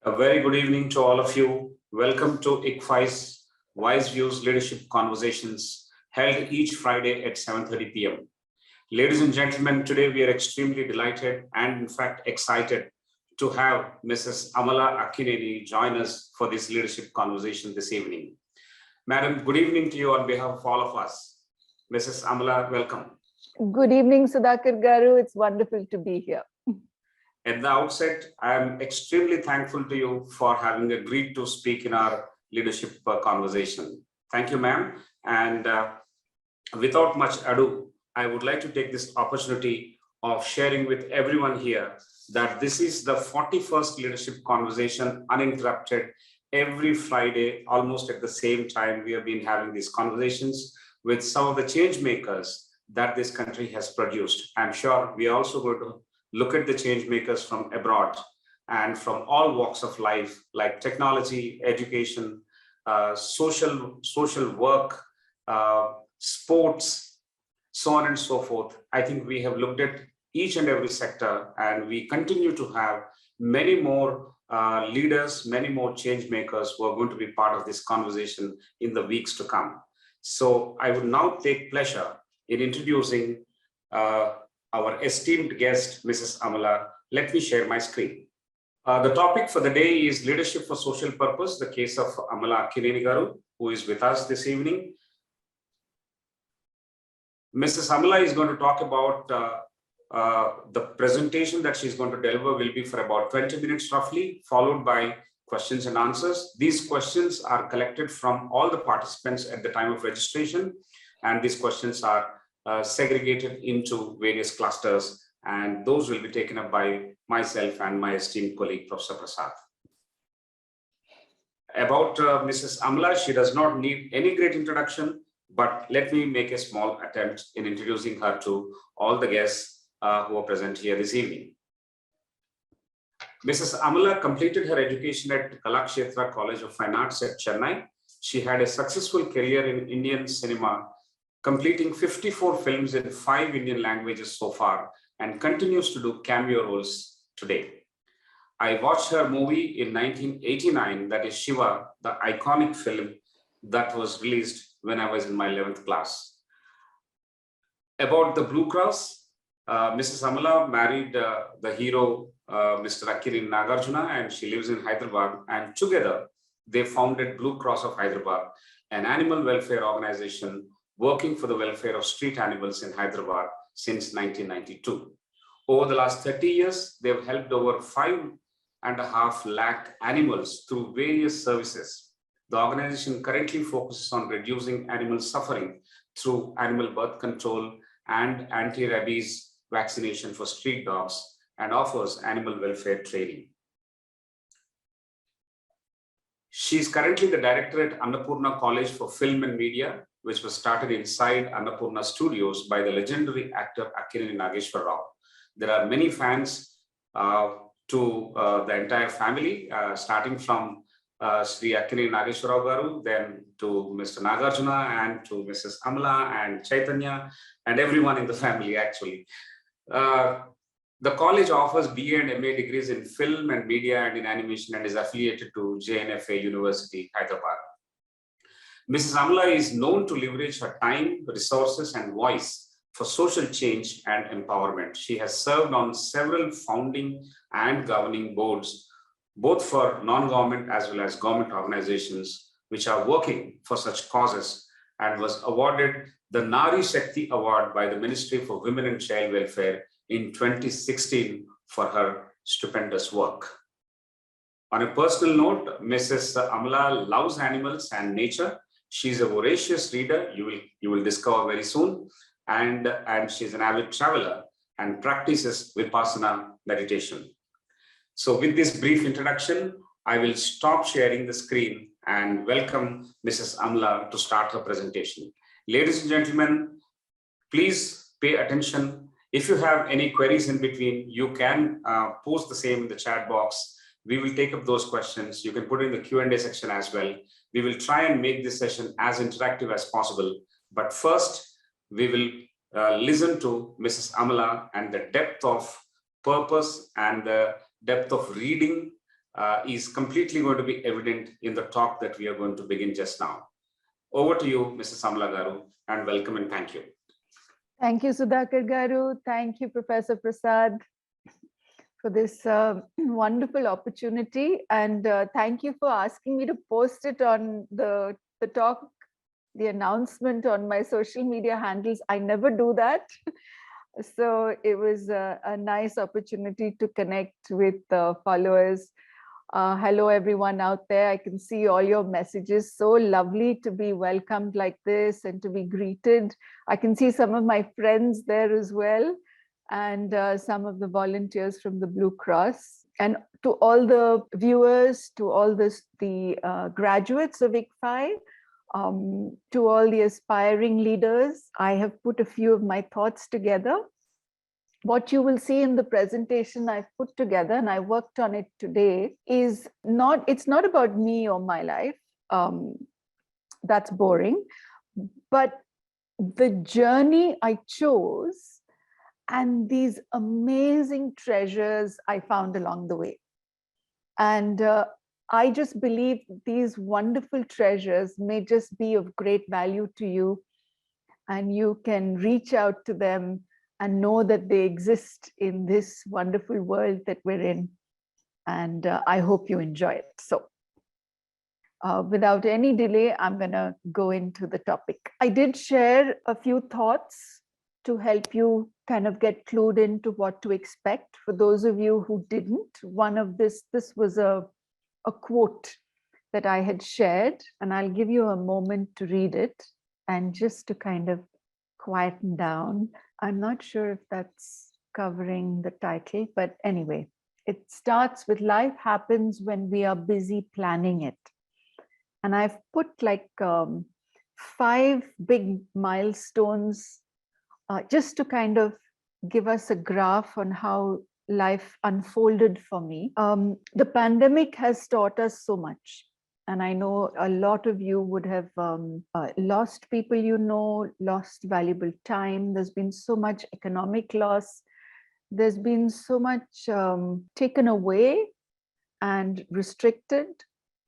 A very good evening to all of you. Welcome to ICFAI's WiseViews Leadership Conversations held each Friday at 7:30 p.m. Ladies and gentlemen, today we are extremely delighted and in fact excited to have Mrs. Amala Akkineni join us for this leadership conversation this evening. Madam, good evening to you on behalf of all of us. Mrs. Amala, welcome. Good evening, Sudhakar Garu. It's wonderful to be here. At the outset, I am extremely thankful to you for having agreed to speak in our leadership conversation. Thank you, ma'am. And without much ado, I would like to take this opportunity of sharing with everyone here that this is the 41st leadership conversation uninterrupted. Every Friday, almost at the same time, we have been having these conversations with some of the change makers that this country has produced. I'm sure we are also going to look at the change makers from abroad and from all walks of life, like technology, education, social work, sports, so on and so forth. I think we have looked at each and every sector, and we continue to have many more leaders, many more change makers who are going to be part of this conversation in the weeks to come. So I would now take pleasure in introducing our esteemed guest, Mrs. Amala. Let me share my screen. The topic for the day is Leadership for Social Purpose, the case of Amala Akkineni Garu, who is with us this evening. Mrs. Amala is going to talk about the presentation that she's going to deliver will be for about 20 minutes roughly, followed by questions and answers. These questions are collected from all the participants at the time of registration, and these questions are segregated into various clusters, and those will be taken up by myself and my esteemed colleague, Professor Prasad. About Mrs. Amala, she does not need any great introduction, but let me make a small attempt in introducing her to all the guests who are present here this evening. Mrs. Amala completed her education at Kalakshetra College of Fine Arts at Chennai. She had a successful career in Indian cinema, completing 54 films in 5 Indian languages so far, and continues to do cameo roles today. I watched her movie in 1989, that is Shiva, the iconic film that was released when I was in my 11th class. About the Blue Cross, Mrs. Amala married the hero, Mr. Akkineni Nagarjuna, and she lives in Hyderabad, and together they founded Blue Cross of Hyderabad, an animal welfare organization working for the welfare of street animals in Hyderabad since 1992. Over the last 30 years, they've helped over 5.5 lakh animals through various services. The organization currently focuses on reducing animal suffering through animal birth control and anti-rabies vaccination for street dogs, and offers animal welfare training. She is currently the director at Annapurna College for Film and Media, which was started inside Annapurna Studios by the legendary actor Akkineni Nageshwar Rao. There are many fans to the entire family, starting from Sri Akkineni Nageshwar Rao Garu, then to Mr. Nagarjuna, and to Mrs. Amala and Chaitanya, and everyone in the family actually. The college offers BA and MA degrees in film and media and in animation, and is affiliated to JNFA University, Hyderabad. Mrs. Amala is known to leverage her time, resources, and voice for social change and empowerment. She has served on several founding and governing boards, both for non-government as well as government organizations, which are working for such causes, and was awarded the Nari Shakti Award by the Ministry for Women and Child Welfare in 2016 for her stupendous work. On a personal note, Mrs. Amala loves animals and nature. She's a voracious reader, you will discover very soon, and she's an avid traveler and practices Viparsana meditation. So with this brief introduction, I will stop sharing the screen and welcome Mrs. Amala to start her presentation. Ladies and gentlemen, please pay attention. If you have any queries in between, you can post the same in the chat box. We will take up those questions. You can put it in the Q&A section as well. We will try and make this session as interactive as possible. But first, we will listen to Mrs. Amala and the depth of purpose and the depth of reading is completely going to be evident in the talk that we are going to begin just now. Over to you, Mrs. Amala Garu, and welcome and thank you. Thank you, Sudhakar Garu. Thank you, Professor Prasad, for this wonderful opportunity. And thank you for asking me to post it on the talk, the announcement on my social media handles. I never do that. So it was a nice opportunity to connect with followers. Hello, everyone out there. I can see all your messages. So lovely to be welcomed like this and to be greeted. I can see some of my friends there as well, and some of the volunteers from the Blue Cross. And to all the viewers, to all the graduates of ICFAI, to all the aspiring leaders, I have put a few of my thoughts together. What you will see in the presentation I've put together, and I worked on it today, it's not about me or my life. That's boring. But the journey I chose and these amazing treasures I found along the way. And I just believe these wonderful treasures may just be of great value to you, and you can reach out to them and know that they exist in this wonderful world that we're in. And I hope you enjoy it. So without any delay, I'm gonna go into the topic. I did share a few thoughts to help you kind of get clued into what to expect. For those of you who didn't, this was a quote that I had shared, and I'll give you a moment to read it and just to kind of quieten down. I'm not sure if that's covering the title, but anyway, it starts with life happens when we are busy planning it. And I've put like 5 big milestones just to kind of give us a graph on how life unfolded for me. The pandemic has taught us so much. And I know a lot of you would have lost people you know, lost valuable time. There's been so much economic loss. There's been so much taken away and restricted.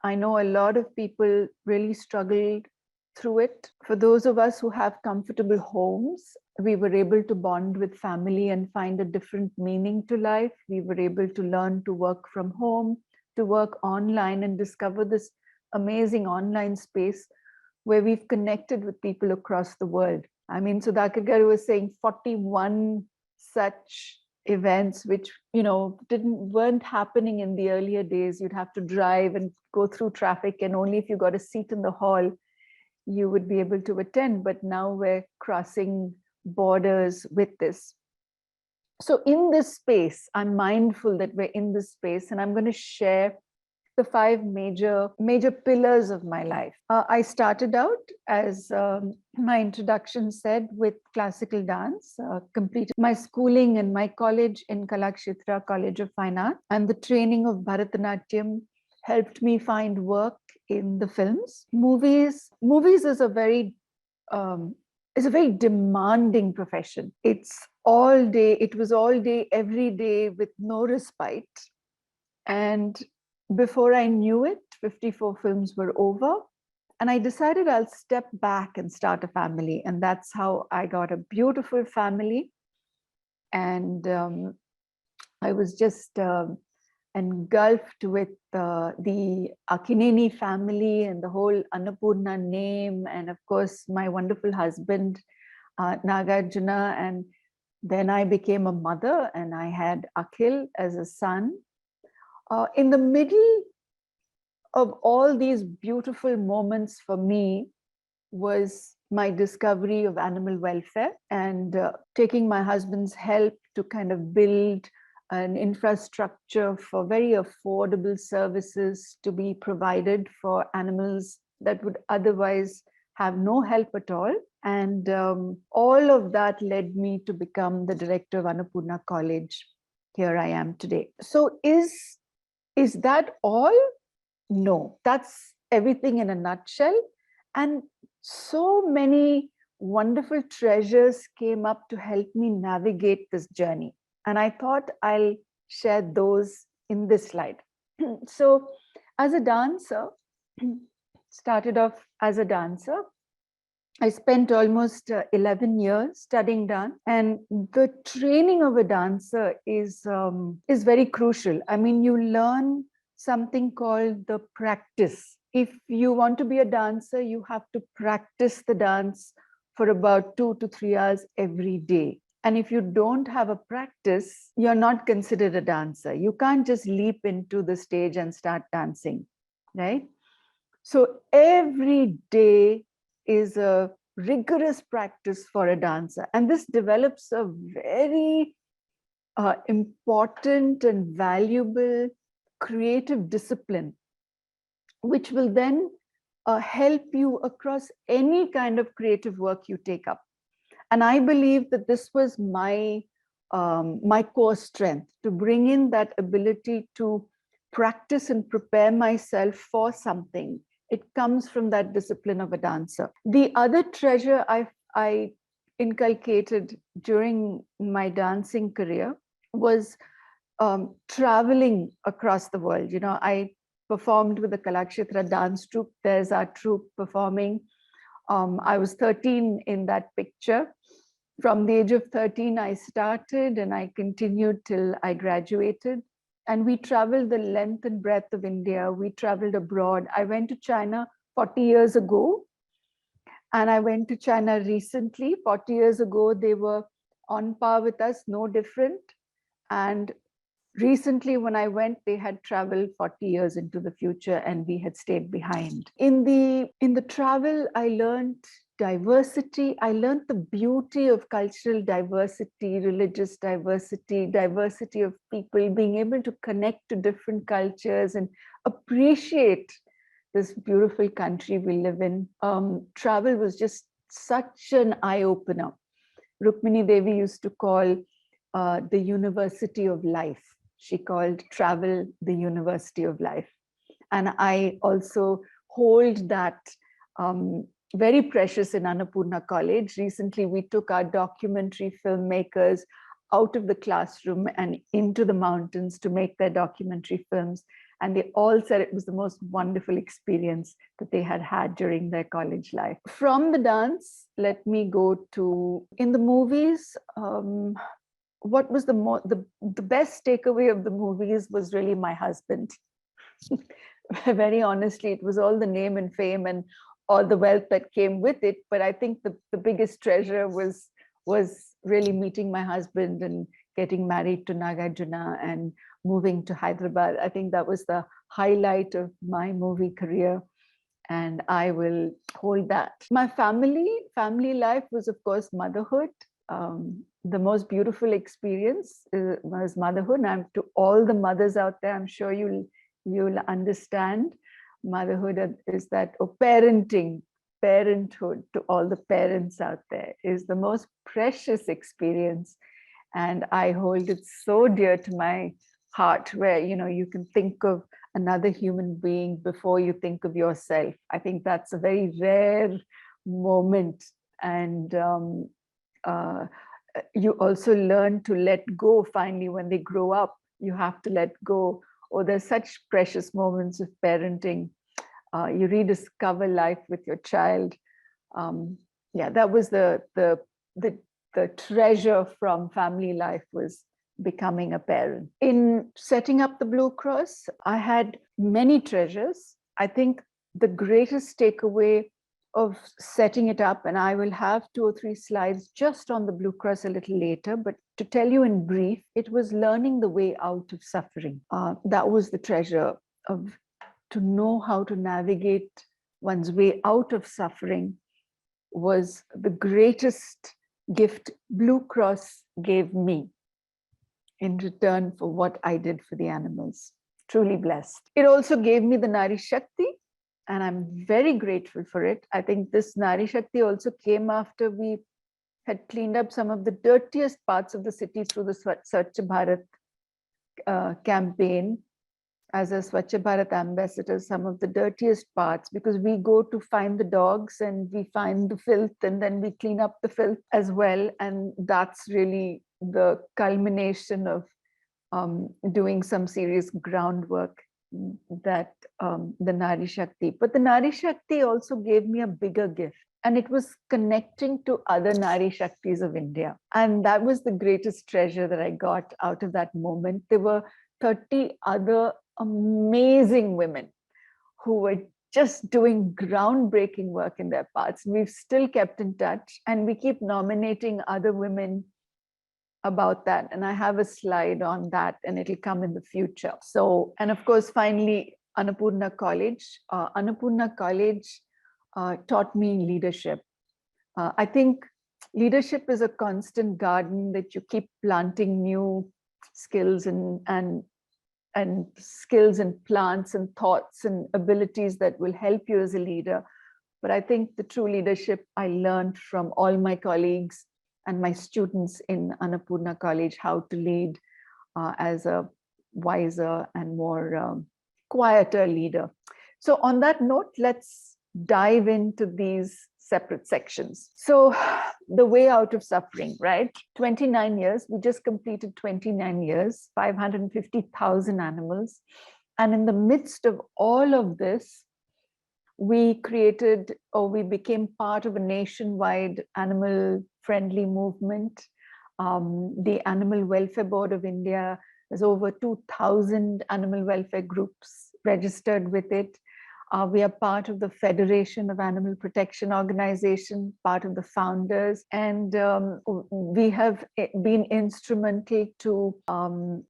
I know a lot of people really struggled through it. For those of us who have comfortable homes, we were able to bond with family and find a different meaning to life. We were able to learn to work from home, to work online, and discover this amazing online space where we've connected with people across the world. I mean, Sudhakar Garu was saying 41 such events, which, you know, weren't happening in the earlier days. You'd have to drive and go through traffic, and only if you got a seat in the hall, you would be able to attend. But now we're crossing borders with this. So in this space, I'm mindful that we're in this space, and I'm going to share the 5 major pillars of my life. I started out, as my introduction said, with classical dance, completed my schooling and my college in Kalakshetra College of Fine Art, and the training of Bharatanatyam helped me find work in the films. Movies is a very demanding profession. It's all day. It was all day, every day, with no respite. And before I knew it, 54 films were over, and I decided I'll step back and start a family. And that's how I got a beautiful family. And I was just engulfed with the Akkineni family and the whole Annapurna name, and of course my wonderful husband Nagarjuna. And then I became a mother, and I had Akhil as a son. In the middle of all these beautiful moments for me was my discovery of animal welfare, and taking my husband's help to kind of build an infrastructure for very affordable services to be provided for animals that would otherwise have no help at all. And all of that led me to become the director of Annapurna College. Here I am today. So is that all? No, that's everything in a nutshell. And so many wonderful treasures came up to help me navigate this journey. And I thought I'll share those in this slide. So as a dancer, started off as a dancer. I spent almost 11 years studying dance, and the training of a dancer is very crucial. I mean, you learn something called the practice. If you want to be a dancer, you have to practice the dance for about 2 to 3 hours every day. And if you don't have a practice, you're not considered a dancer. You can't just leap into the stage and start dancing, right? So every day is a rigorous practice for a dancer. And this develops a very important and valuable creative discipline, which will then help you across any kind of creative work you take up. And I believe that this was my core strength, to bring in that ability to practice and prepare myself for something. It comes from that discipline of a dancer. The other treasure I inculcated during my dancing career was traveling across the world. You know, I performed with the Kalakshetra dance troupe. There's our troupe performing. I was 13 in that picture. From the age of 13, I started and I continued till I graduated. And we traveled the length and breadth of India. We traveled abroad. I went to China 40 years ago. And I went to China recently. 40 years ago, they were on par with us, no different. And recently, when I went, they had traveled 40 years into the future and we had stayed behind. In the travel, I learned diversity. I learned the beauty of cultural diversity, religious diversity, diversity of people, being able to connect to different cultures and appreciate this beautiful country we live in. Travel was just such an eye-opener. Rukmini Devi used to call the University of Life. She called travel the University of Life. And I also hold that very precious in Annapurna College. Recently, we took our documentary filmmakers out of the classroom and into the mountains to make their documentary films. And they all said it was the most wonderful experience that they had had during their college life. From the dance, let me go to, in the movies, what was the best takeaway of the movies was really my husband. Very honestly, it was all the name and fame and all the wealth that came with it. But I think the biggest treasure was really meeting my husband and getting married to Nagarjuna and moving to Hyderabad. I think that was the highlight of my movie career. And I will hold that. My family life was, of course, motherhood. The most beautiful experience was motherhood. And to all the mothers out there, I'm sure you'll understand. Motherhood is that, or parenthood to all the parents out there is the most precious experience. And I hold it so dear to my heart, where, you know, you can think of another human being before you think of yourself. I think that's a very rare moment. And you also learn to let go. Finally, when they grow up, you have to let go. Or there's such precious moments of parenting. You rediscover life with your child. Yeah, that was the treasure from family life, was becoming a parent. In setting up the Blue Cross, I had many treasures. I think the greatest takeaway of setting it up, and I will have 2 or 3 slides just on the Blue Cross a little later, but to tell you in brief, it was learning the way out of suffering. That was the treasure, of to know how to navigate one's way out of suffering was the greatest gift Blue Cross gave me in return for what I did for the animals. Truly blessed. It also gave me the Nari Shakti, and I'm very grateful for it. I think this Nari Shakti also came after we had cleaned up some of the dirtiest parts of the city through the Swachh Bharat campaign. As a Swachh Bharat ambassador, some of the dirtiest parts, because we go to find the dogs and we find the filth and then we clean up the filth as well. And that's really the culmination of doing some serious groundwork the Nari Shakti. But the Nari Shakti also gave me a bigger gift, and it was connecting to other Nari Shaktis of India. And that was the greatest treasure that I got out of that moment. There were 30 other amazing women who were just doing groundbreaking work in their paths. We've still kept in touch, and we keep nominating other women about that. And I have a slide on that, and it'll come in the future. So, and of course, finally, Annapurna College. Annapurna College taught me leadership. I think leadership is a constant garden that you keep planting new skills and skills and plants and thoughts and abilities that will help you as a leader. But I think the true leadership I learned from all my colleagues and my students in Annapurna College, how to lead as a wiser and more quieter leader. So on that note, let's dive into these separate sections. So the way out of suffering, right? 29 years, we just completed 29 years, 550,000 animals. And in the midst of all of this, we created, or we became part of a nationwide animal-friendly movement. The Animal Welfare Board of India has over 2,000 animal welfare groups registered with it. We are part of the Federation of Animal Protection Organization, part of the founders, and we have been instrumental to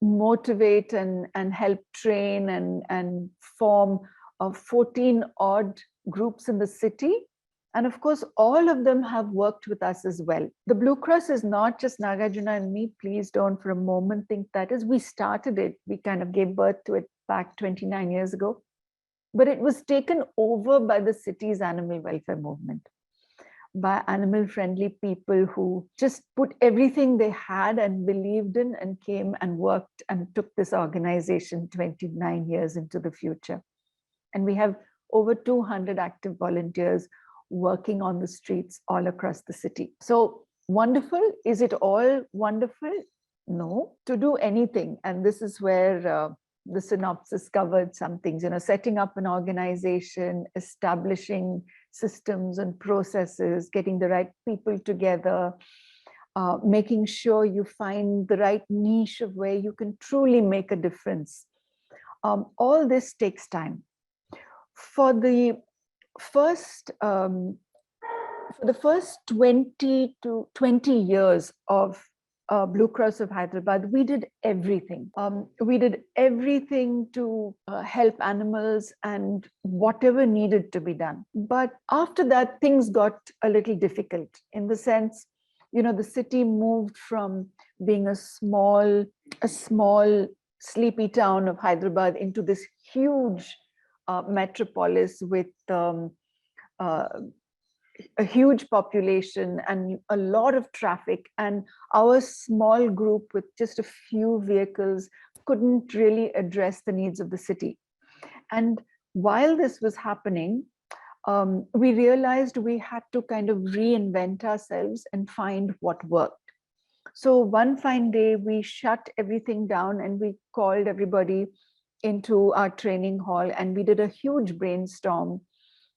motivate and help train and form 14 odd groups in the city. And of course, all of them have worked with us as well. The Blue Cross is not just Nagarjuna and me. Please don't for a moment think that is. We started it. We kind of gave birth to it back 29 years ago. But it was taken over by the city's animal welfare movement, by animal-friendly people who just put everything they had and believed in and came and worked and took this organization 29 years into the future. And we have over 200 active volunteers working on the streets all across the city. So wonderful. Is it all wonderful? No. To do anything, and this is where the synopsis covered some things, setting up an organization, establishing systems and processes, getting the right people together, making sure you find the right niche of where you can truly make a difference. All this takes time. For the first 20 years of Blue Cross of Hyderabad, we did everything. We did everything to help animals and whatever needed to be done. But after that, things got a little difficult in the sense, the city moved from being a small sleepy town of Hyderabad into this huge metropolis with a huge population and a lot of traffic, and our small group with just a few vehicles couldn't really address the needs of the city. And while this was happening, we realized we had to kind of reinvent ourselves and find what worked. So one fine day, we shut everything down and we called everybody into our training hall and we did a huge brainstorm.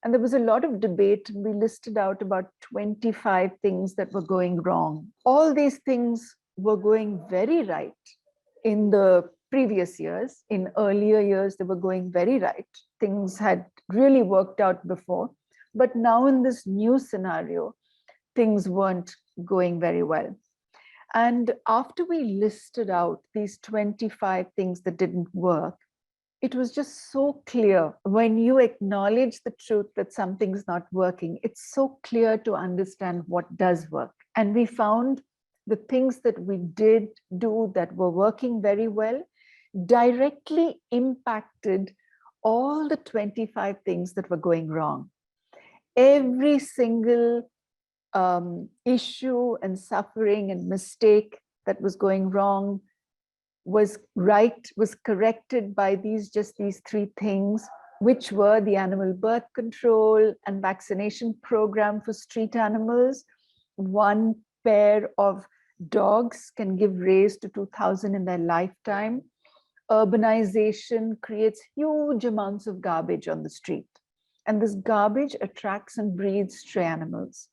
And there was a lot of debate. We listed out about 25 things that were going wrong. All these things were going very right in the previous years. In earlier years, they were going very right. Things had really worked out before. But now in this new scenario, things weren't going very well. And after we listed out these 25 things that didn't work, it was just so clear when you acknowledge the truth that something's not working, it's so clear to understand what does work. And we found the things that we did do that were working very well directly impacted all the 25 things that were going wrong. Every single issue and suffering and mistake that was going wrong was corrected by these three things, which were the animal birth control and vaccination program for street animals. One pair of dogs can give raise to 2,000 in their lifetime. urbanization creates huge amounts of garbage on the street. And this garbage attracts and breeds stray animals.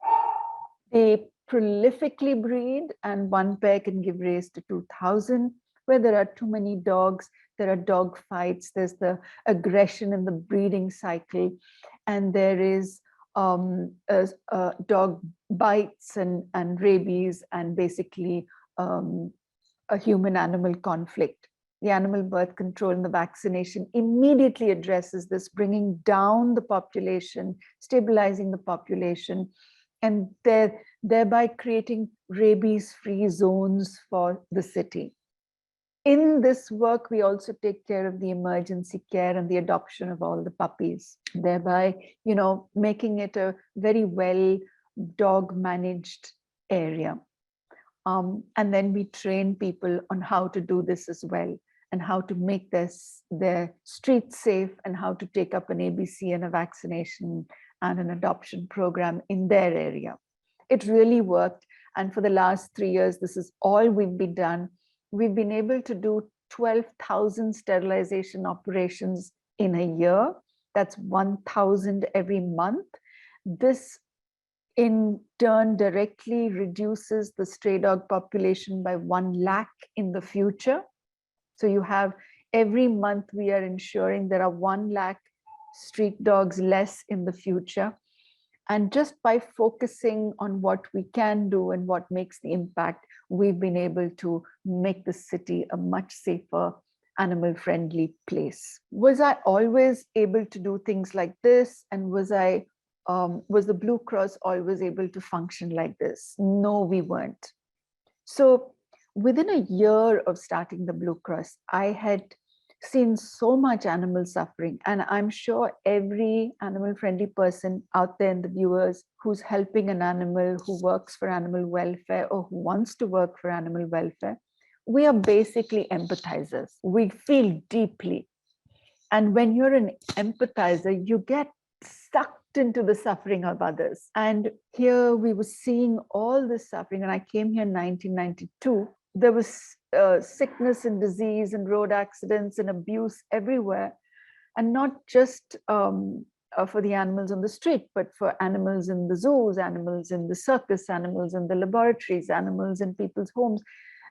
They prolifically breed, and one pair can give rise to 2,000. Where there are too many dogs, there are dog fights, there's the aggression in the breeding cycle, and there is dog bites and rabies, and basically a human-animal conflict. The animal birth control and the vaccination immediately addresses this, bringing down the population, stabilizing the population, and thereby creating rabies-free zones for the city. In this work, we also take care of the emergency care and the adoption of all the puppies, thereby, making it a very well dog managed area. And then we train people on how to do this as well, and how to make their streets safe, and how to take up an ABC and a vaccination and an adoption program in their area. It really worked. And for the last 3 years, this is all we've been done. We've been able to do 12,000 sterilization operations in a year. That's 1,000 every month. This in turn directly reduces the stray dog population by 1 lakh in the future. So you have every month we are ensuring there are 1 lakh street dogs less in the future. And just by focusing on what we can do and what makes the impact, we've been able to make the city a much safer, animal-friendly place. Was I always able to do things like this? And was the Blue Cross always able to function like this? No, we weren't. So within a year of starting the Blue Cross, I had seen so much animal suffering. And I'm sure every animal-friendly person out there in the viewers who's helping an animal, who works for animal welfare, or who wants to work for animal welfare, we are basically empathizers. We feel deeply. And when you're an empathizer, you get sucked into the suffering of others. And here we were seeing all this suffering. And I came here in 1992. There was sickness and disease and road accidents and abuse everywhere. And not just for the animals on the street, but for animals in the zoos, animals in the circus, animals in the laboratories, animals in people's homes.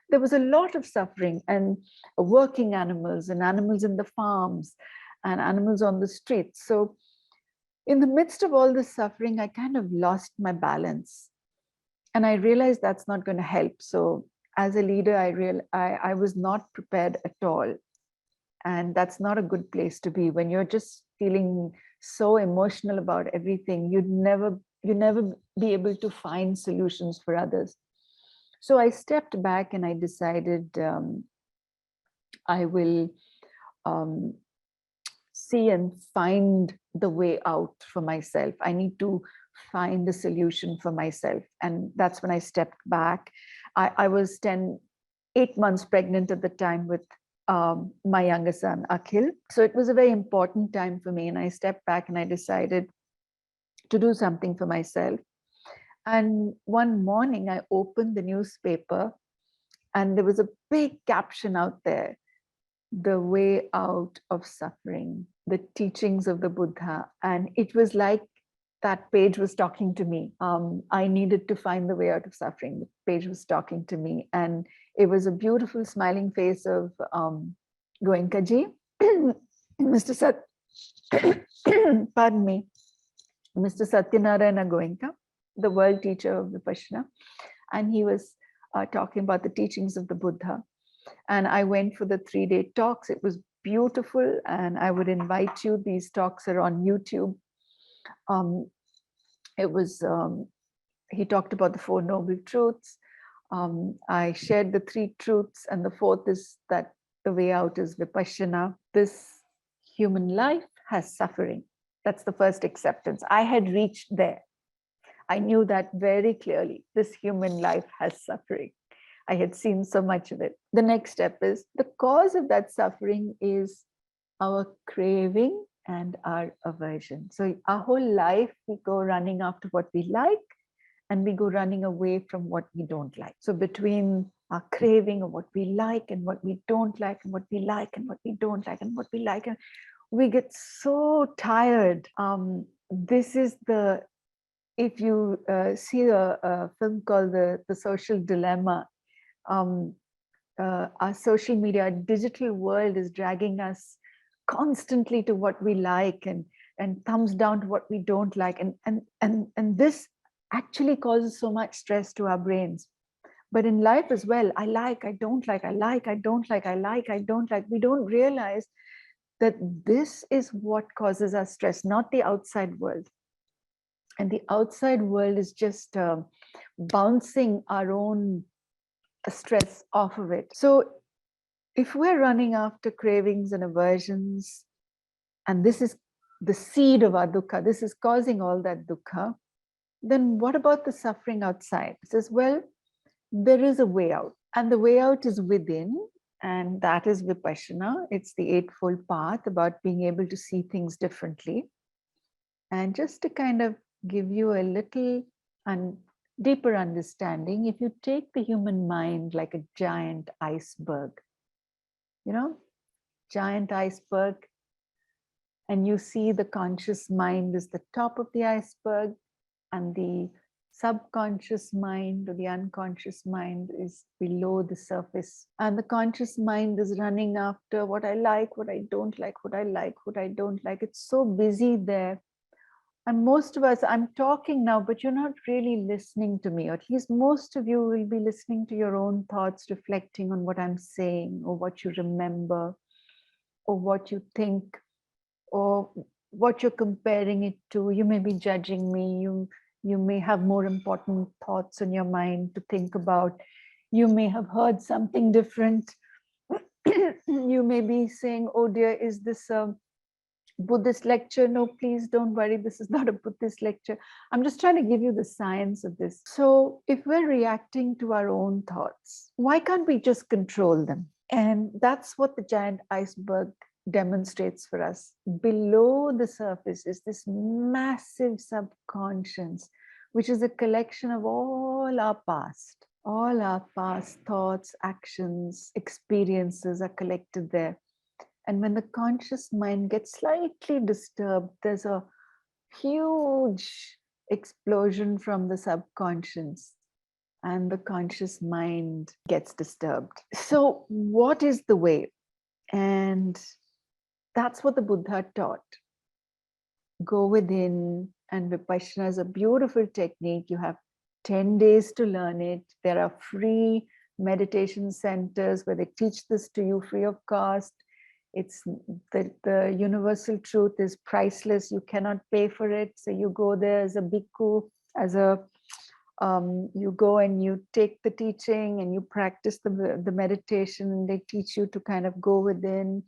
There was a lot of suffering, and working animals and animals in the farms and animals on the streets. So in the midst of all this suffering, I kind of lost my balance. And I realized that's not going to help. So as a leader, I was not prepared at all. And that's not a good place to be. When you're just feeling so emotional about everything, you'd never be able to find solutions for others. So I stepped back and I decided I will see and find the way out for myself. I need to find a solution for myself. And that's when I stepped back. I was 8 months pregnant at the time with my younger son, Akhil. So it was a very important time for me. And I stepped back and I decided to do something for myself. And one morning I opened the newspaper and there was a big caption out there: the way out of suffering, the teachings of the Buddha. And it was like that page was talking to me. I needed to find the way out of suffering. The page was talking to me. And it was a beautiful smiling face of Goenkaji, Mr. Pardon me, Mr. Satyanarayana Goenka, the world teacher of Viparsana. And he was talking about the teachings of the Buddha. And I went for the 3-day talks. It was beautiful. And I would invite you. These talks are on YouTube. He talked about the 4 noble truths. I shared the 3 truths. And the 4th is that the way out is Viparsana. This human life has suffering. That's the first acceptance. I had reached there. I knew that very clearly. This human life has suffering. I had seen so much of it. The next step is the cause of that suffering is our craving and our aversion. So our whole life, we go running after what we like and we go running away from what we don't like. So between our craving of what we like and what we don't like, and what we like and what we don't like, and what we like. And we get so tired. This is if you see a film called The Social Dilemma, our social media, our digital world is dragging us constantly to what we like, and thumbs down to what we don't like. And this actually causes so much stress to our brains. But in life as well, I like, I don't like, I like, I don't like, I like, I don't like. We don't realize that this is what causes us stress, not the outside world. And the outside world is just bouncing our own stress off of it. So if we're running after cravings and aversions, and this is the seed of our dukkha, this is causing all that dukkha, then what about the suffering outside? It says, well, there is a way out, and the way out is within, and that is Viparsana. It's the Eightfold Path, about being able to see things differently. And just to kind of give you a little and deeper understanding, if you take the human mind like a giant iceberg, giant iceberg, and you see the conscious mind is the top of the iceberg, and the subconscious mind or the unconscious mind is below the surface. And the conscious mind is running after what I like, what I don't like, what I like, what I don't like. It's so busy there. And most of us, I'm talking now, but you're not really listening to me, or at least most of you will be listening to your own thoughts, reflecting on what I'm saying, or what you remember, or what you think, or what you're comparing it to. You may be judging me. You may have more important thoughts in your mind to think about. You may have heard something different. You may be saying, oh dear, is this a Buddhist lecture? No, please don't worry. This is not a Buddhist lecture. I'm just trying to give you the science of this. So if we're reacting to our own thoughts, why can't we just control them? And that's what the giant iceberg demonstrates for us. Below the surface is this massive subconscious, which is a collection of all our past thoughts, actions, experiences are collected there. And when the conscious mind gets slightly disturbed, there's a huge explosion from the subconscious, and the conscious mind gets disturbed. So what is the way? And that's what the Buddha taught. Go within, and Vipassana is a beautiful technique. You have 10 days to learn it. There are free meditation centers where they teach this to you free of cost. It's the universal truth is priceless. You cannot pay for it. So you go there as a bhikkhu, you go and you take the teaching and you practice the meditation, and they teach you to kind of go within,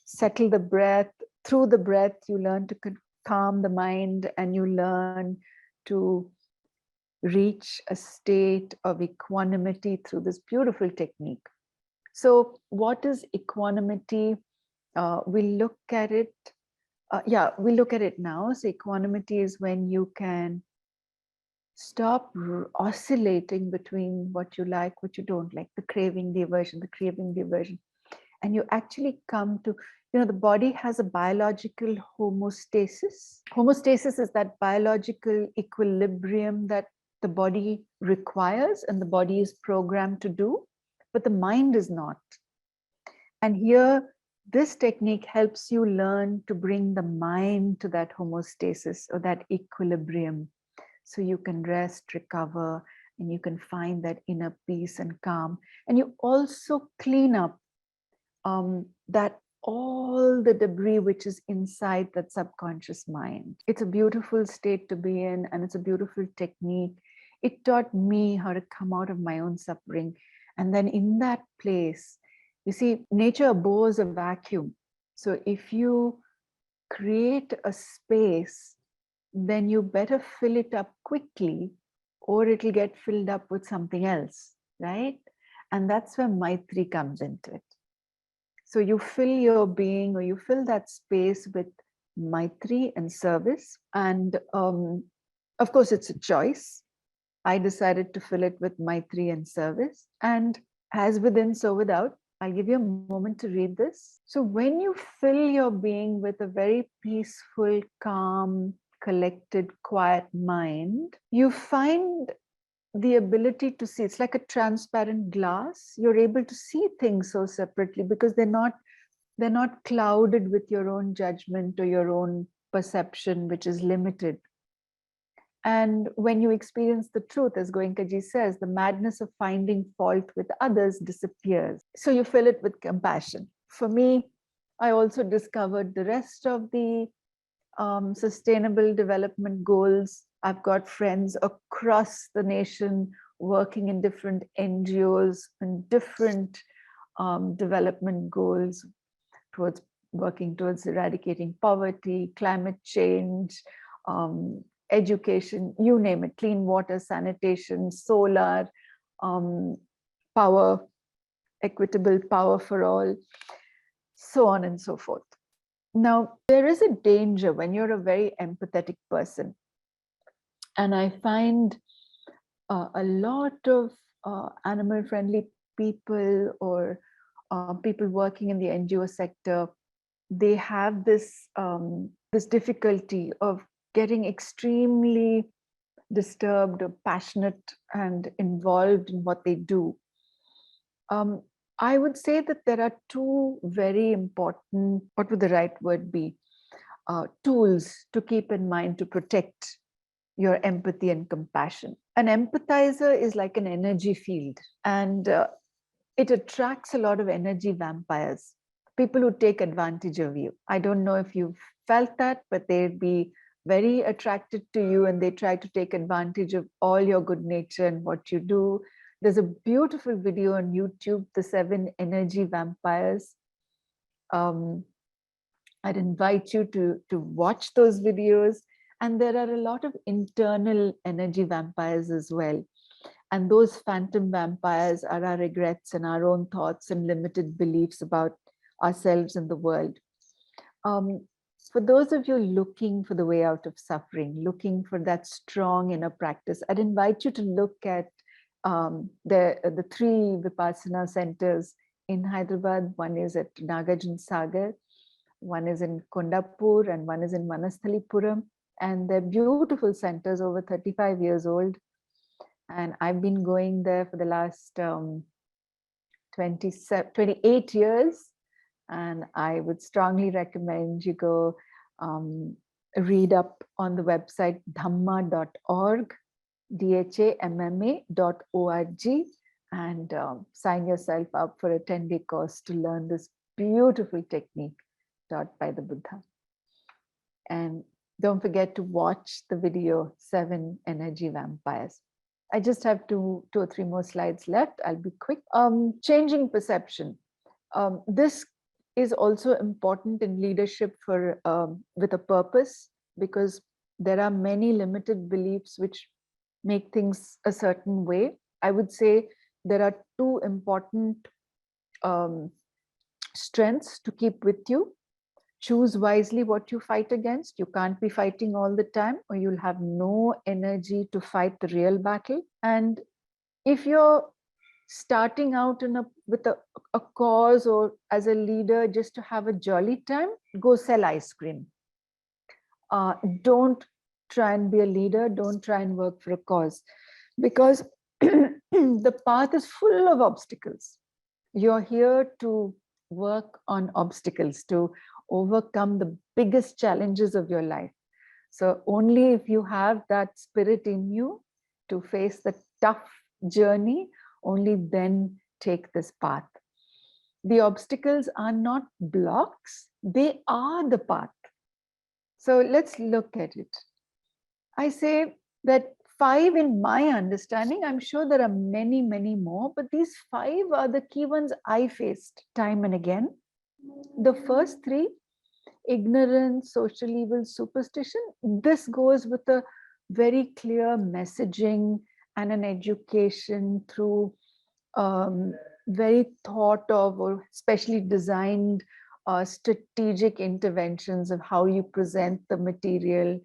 settle the breath. Through the breath, you learn to calm the mind, and you learn to reach a state of equanimity through this beautiful technique. So what is equanimity? We look at it. We look at it now. So equanimity is when you can stop oscillating between what you like, what you don't like, the craving, the aversion, the craving, the aversion. And you actually come to, the body has a biological homeostasis. Homeostasis is that biological equilibrium that the body requires and the body is programmed to do, but the mind is not. And here, this technique helps you learn to bring the mind to that homeostasis or that equilibrium, so you can rest, recover, and you can find that inner peace and calm. And you also clean up that all the debris which is inside that subconscious mind. It's a beautiful state to be in, and it's a beautiful technique. It taught me how to come out of my own suffering. And then in that place, you see, nature abhors a vacuum. So if you create a space, then you better fill it up quickly, or it'll get filled up with something else, right? And that's where Maitri comes into it. So you fill your being, or you fill that space with Maitri and service. And of course, it's a choice. I decided to fill it with Maitri and service. And as within, so without. I'll give you a moment to read this. So when you fill your being with a very peaceful, calm, collected, quiet mind, you find the ability to see. It's like a transparent glass. You're able to see things so separately because they're not clouded with your own judgment or your own perception, which is limited. And when you experience the truth, as Goenkaji says, the madness of finding fault with others disappears. So you fill it with compassion. For me, I also discovered the rest of the sustainable development goals. I've got friends across the nation working in different NGOs and different development goals towards working towards eradicating poverty, climate change, education, you name it, clean water, sanitation, solar, power, equitable power for all, so on and so forth. Now, there is a danger when you're a very empathetic person. And I find a lot of animal-friendly people or people working in the NGO sector, they have this, this difficulty of getting extremely disturbed or passionate and involved in what they do. I would say that there are two very important, what would the right word be, tools to keep in mind to protect your empathy and compassion. An empathizer is like an energy field, and it attracts a lot of energy vampires, people who take advantage of you. I don't know if you've felt that, but they'd be very attracted to you and they try to take advantage of all your good nature and what you do. There's a beautiful video on YouTube, The 7 Energy Vampires. I'd invite you to watch those videos. And there are a lot of internal energy vampires as well. And those phantom vampires are our regrets and our own thoughts and limited beliefs about ourselves and the world. For those of you looking for the way out of suffering, looking for that strong inner practice, I'd invite you to look at the 3 Viparsana centers in Hyderabad. One is at Nagarjuna Sagar, one is in Kondapur, and one is in Manasthalipuram. And they're beautiful centers, over 35 years old. And I've been going there for the last 28 years. And I would strongly recommend you go read up on the website dhamma.org, dhamma.org, and sign yourself up for a 10-day course to learn this beautiful technique taught by the Buddha. And don't forget to watch the video 7 Energy Vampires. I just have two or three more slides left. I'll be quick. Changing perception. This is also important in leadership for with a purpose, because there are many limited beliefs which make things a certain way. I would say there are 2 important strengths to keep with you. Choose wisely what you fight against. You can't be fighting all the time, or you'll have no energy to fight the real battle. And if you're starting out with a cause or as a leader just to have a jolly time, go sell ice cream. Don't try and be a leader. Don't try and work for a cause, because the path is full of obstacles. You're here to work on obstacles, to overcome the biggest challenges of your life. So only if you have that spirit in you to face the tough journey, only then take this path. The obstacles are not blocks, they are the path. So let's look at it. I say that 5 in my understanding, I'm sure there are many, many more, but these 5 are the key ones I faced time and again. The first 3, ignorance, social evil, superstition, this goes with a very clear messaging and an education through very thought of or specially designed strategic interventions of how you present the material,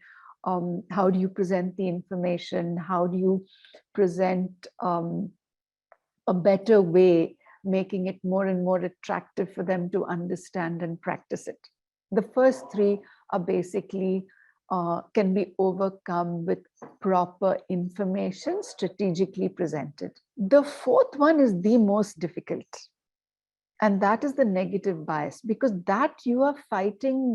How do you present the information? How do you present a better way, making it more and more attractive for them to understand and practice it? The first three are basically can be overcome with proper information strategically presented. The fourth one is the most difficult, and that is the negative bias, because that you are fighting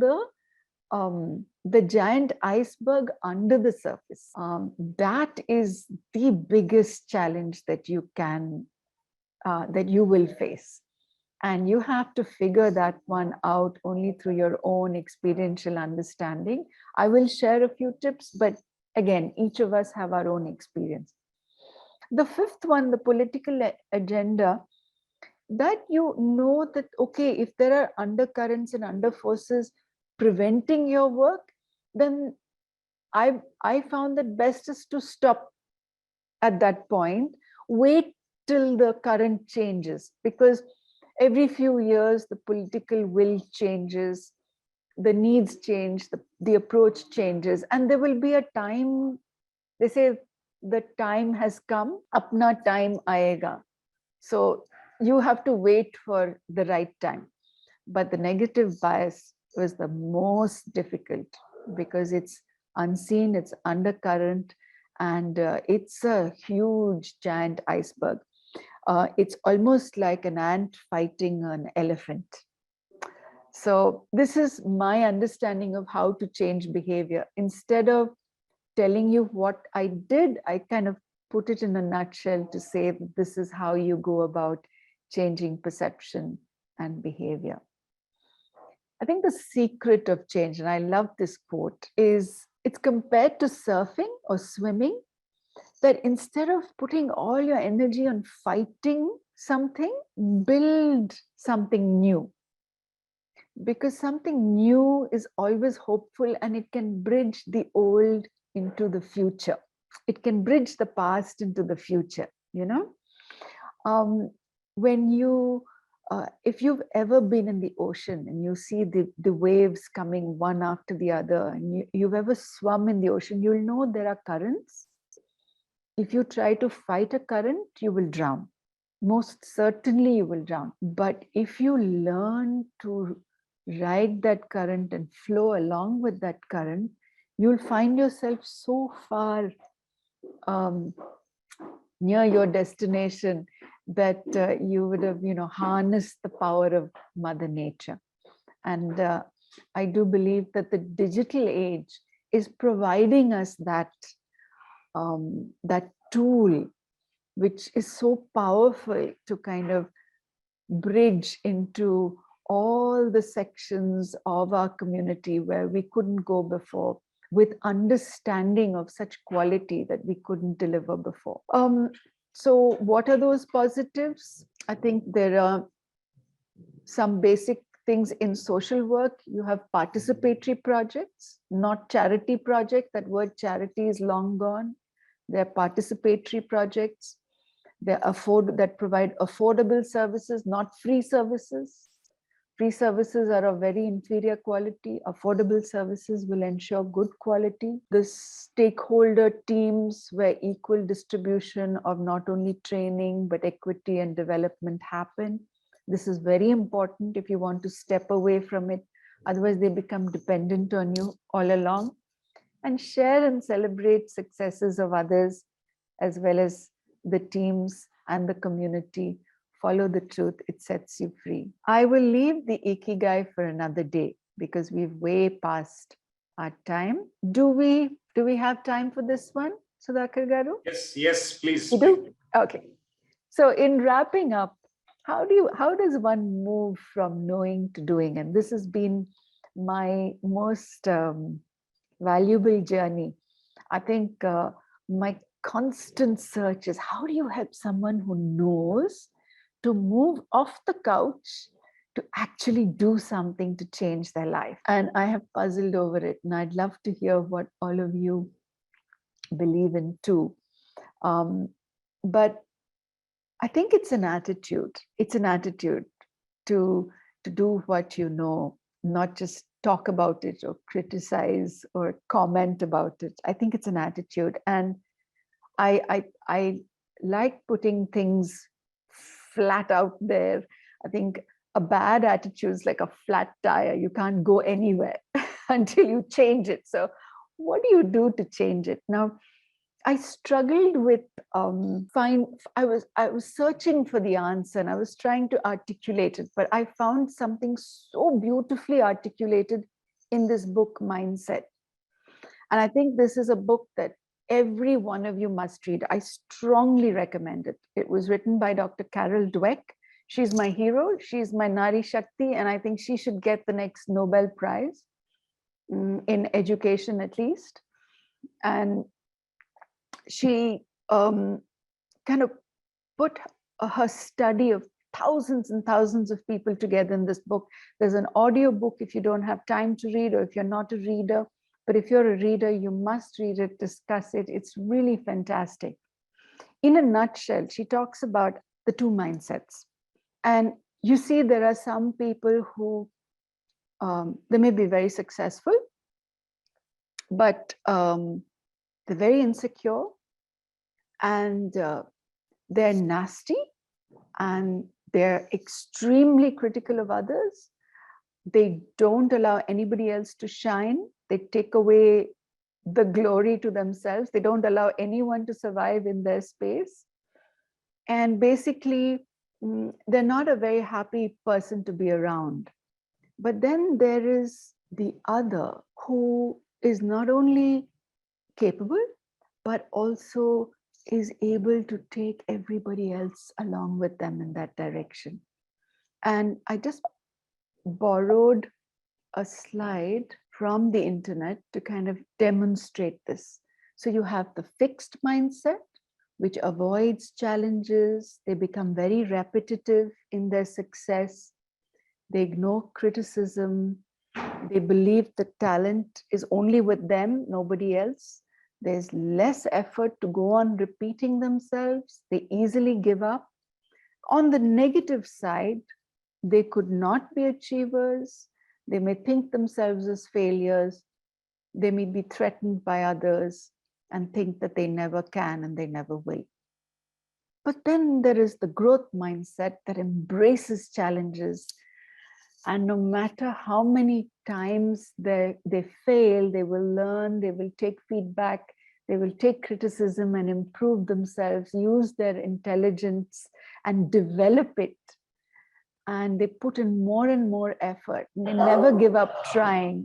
the giant iceberg under the surface. That is the biggest challenge that you can that you will face. And you have to figure that one out only through your own experiential understanding. I will share a few tips, but again, each of us have our own experience. The fifth one, the political agenda, that you know that, okay, if there are undercurrents and underforces preventing your work, then I found that best is to stop at that point, wait till the current changes, because every few years, the political will changes, the needs change, the approach changes, and there will be a time, they say the time has come, apna time aayega. So you have to wait for the right time. But the negative bias was the most difficult because it's unseen, it's undercurrent, and it's a huge giant iceberg. It's almost like an ant fighting an elephant. So this is my understanding of how to change behavior. Instead of telling you what I did, I kind of put it in a nutshell to say that this is how you go about changing perception and behavior. I think the secret of change, and I love this quote, is it's compared to surfing or swimming, that instead of putting all your energy on fighting something, build something new. Because something new is always hopeful, and it can bridge the old into the future. It can bridge the past into the future, you know? When you, if you've ever been in the ocean and you see the waves coming one after the other, and you've ever swum in the ocean, you'll know there are currents. If you try to fight a current, you will drown. Most certainly you will drown. But if you learn to ride that current and flow along with that current, you'll find yourself so far near your destination that you would have, you know, harnessed the power of Mother Nature. And I do believe that the digital age is providing us that that tool, which is so powerful to kind of bridge into all the sections of our community where we couldn't go before, with understanding of such quality that we couldn't deliver before. So what are those positives? I think there are some basic things in social work. You have participatory projects, not charity projects. That word charity is long gone. They're participatory projects. They're that provide affordable services, not free services. Free services are of very inferior quality. Affordable services will ensure good quality. The stakeholder teams where equal distribution of not only training, but equity and development happen. This is very important if you want to step away from it. Otherwise, they become dependent on you all along. And share and celebrate successes of others, as well as the teams and the community. Follow the truth, it sets you free. I will leave the Ikigai for another day because we've way past our time. Do we have time for this one, Sudhakar Garu? Yes, please. You do? Okay. So in wrapping up, how does one move from knowing to doing? And this has been my most valuable journey. I think my constant search is, how do you help someone who knows to move off the couch to actually do something to change their life? And I have puzzled over it, and I'd love to hear what all of you believe in too. But I think it's an attitude. It's an attitude to do what you know, not just talk about it or criticize or comment about it. I think it's an attitude. And I like putting things flat out there. I think a bad attitude is like a flat tire. You can't go anywhere until you change it. So what do you do to change it? Now, I struggled with I was searching for the answer and I was trying to articulate it, but I found something so beautifully articulated in this book, Mindset. And I think this is a book that every one of you must read. I strongly recommend it. It was written by Dr. Carol Dweck. She's my hero. She's my Nari Shakti, and I think she should get the next Nobel Prize in education, at least. And she kind of put her study of thousands and thousands of people together in this book. There's an audio book if you don't have time to read, or if you're not a reader. But if you're a reader, you must read it, discuss it. It's really fantastic. In a nutshell, she talks about the two mindsets. And you see, there are some people who, they may be very successful, but they're very insecure, and they're nasty, and they're extremely critical of others. They don't allow anybody else to shine. They take away the glory to themselves. They don't allow anyone to survive in their space. And basically, they're not a very happy person to be around. But then there is the other who is not only capable, but also is able to take everybody else along with them in that direction. And I just borrowed a slide from the internet to kind of demonstrate this. So you have the fixed mindset, which avoids challenges. They become very repetitive in their success. They ignore criticism. They believe that talent is only with them, nobody else. There's less effort to go on repeating themselves. They easily give up. On the negative side, they could not be achievers. They may think themselves as failures. They may be threatened by others and think that they never can and they never will. But then there is the growth mindset that embraces challenges. And no matter how many times they fail, they will learn, they will take feedback, they will take criticism and improve themselves, use their intelligence and develop it. And they put in more and more effort. They never give up trying.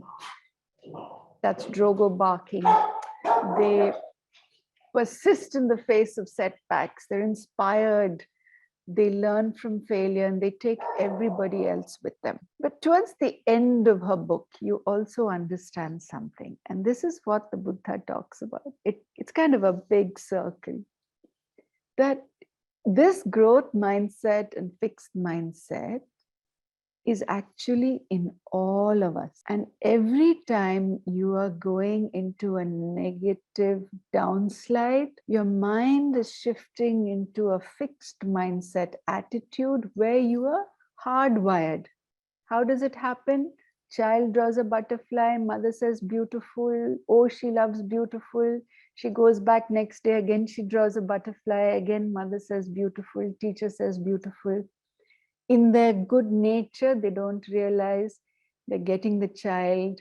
That's Drogo barking. They persist in the face of setbacks. They're inspired. They learn from failure and they take everybody else with them. But towards the end of her book, you also understand something. And this is what the Buddha talks about. It's kind of a big circle. That this growth mindset and fixed mindset is actually in all of us. And every time you are going into a negative downslide, your mind is shifting into a fixed mindset attitude where you are hardwired. How does it happen? Child draws a butterfly, mother says beautiful, oh, she loves beautiful. She goes back next day, again, she draws a butterfly, again, mother says beautiful, teacher says beautiful. In their good nature, they don't realize they're getting the child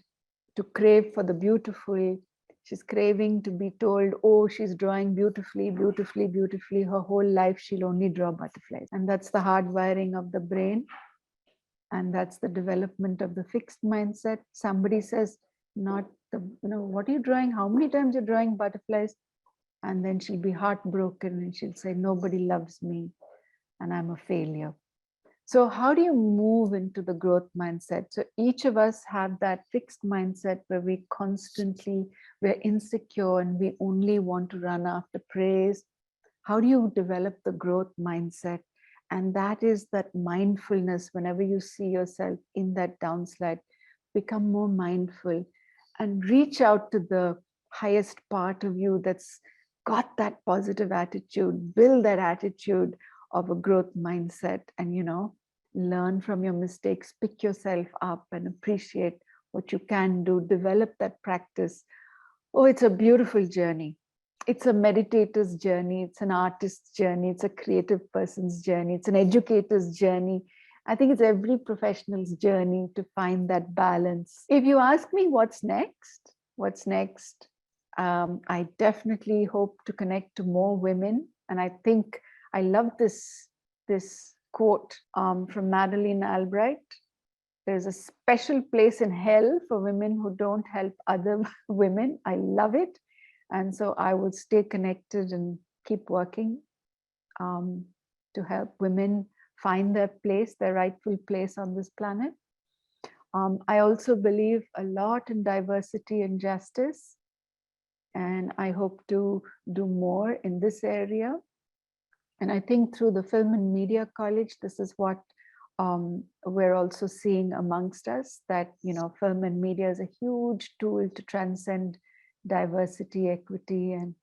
to crave for the beautiful. She's craving to be told, oh, she's drawing beautifully, beautifully, beautifully. Her whole life, she'll only draw butterflies. And that's the hardwiring of the brain. And that's the development of the fixed mindset. Somebody says, what are you drawing? How many times you're drawing butterflies? And then she'll be heartbroken and she'll say, nobody loves me and I'm a failure. So how do you move into the growth mindset? So each of us have that fixed mindset where we're insecure and we only want to run after praise. How do you develop the growth mindset? And that is that mindfulness. Whenever you see yourself in that downslide, become more mindful and reach out to the highest part of you that's got that positive attitude, build that attitude of a growth mindset and, learn from your mistakes, pick yourself up and appreciate what you can do, develop that practice. Oh, it's a beautiful journey. It's a meditator's journey. It's an artist's journey. It's a creative person's journey. It's an educator's journey. I think it's every professional's journey to find that balance. If you ask me what's next, I definitely hope to connect to more women. And I think I love this quote from Madeleine Albright. There's a special place in hell for women who don't help other women. I love it. And so I will stay connected and keep working to help women find their place, their rightful place on this planet. I also believe a lot in diversity and justice. And I hope to do more in this area. And I think through the Film and Media College, this is what we're also seeing amongst us, that, you know, film and media is a huge tool to transcend diversity, equity, and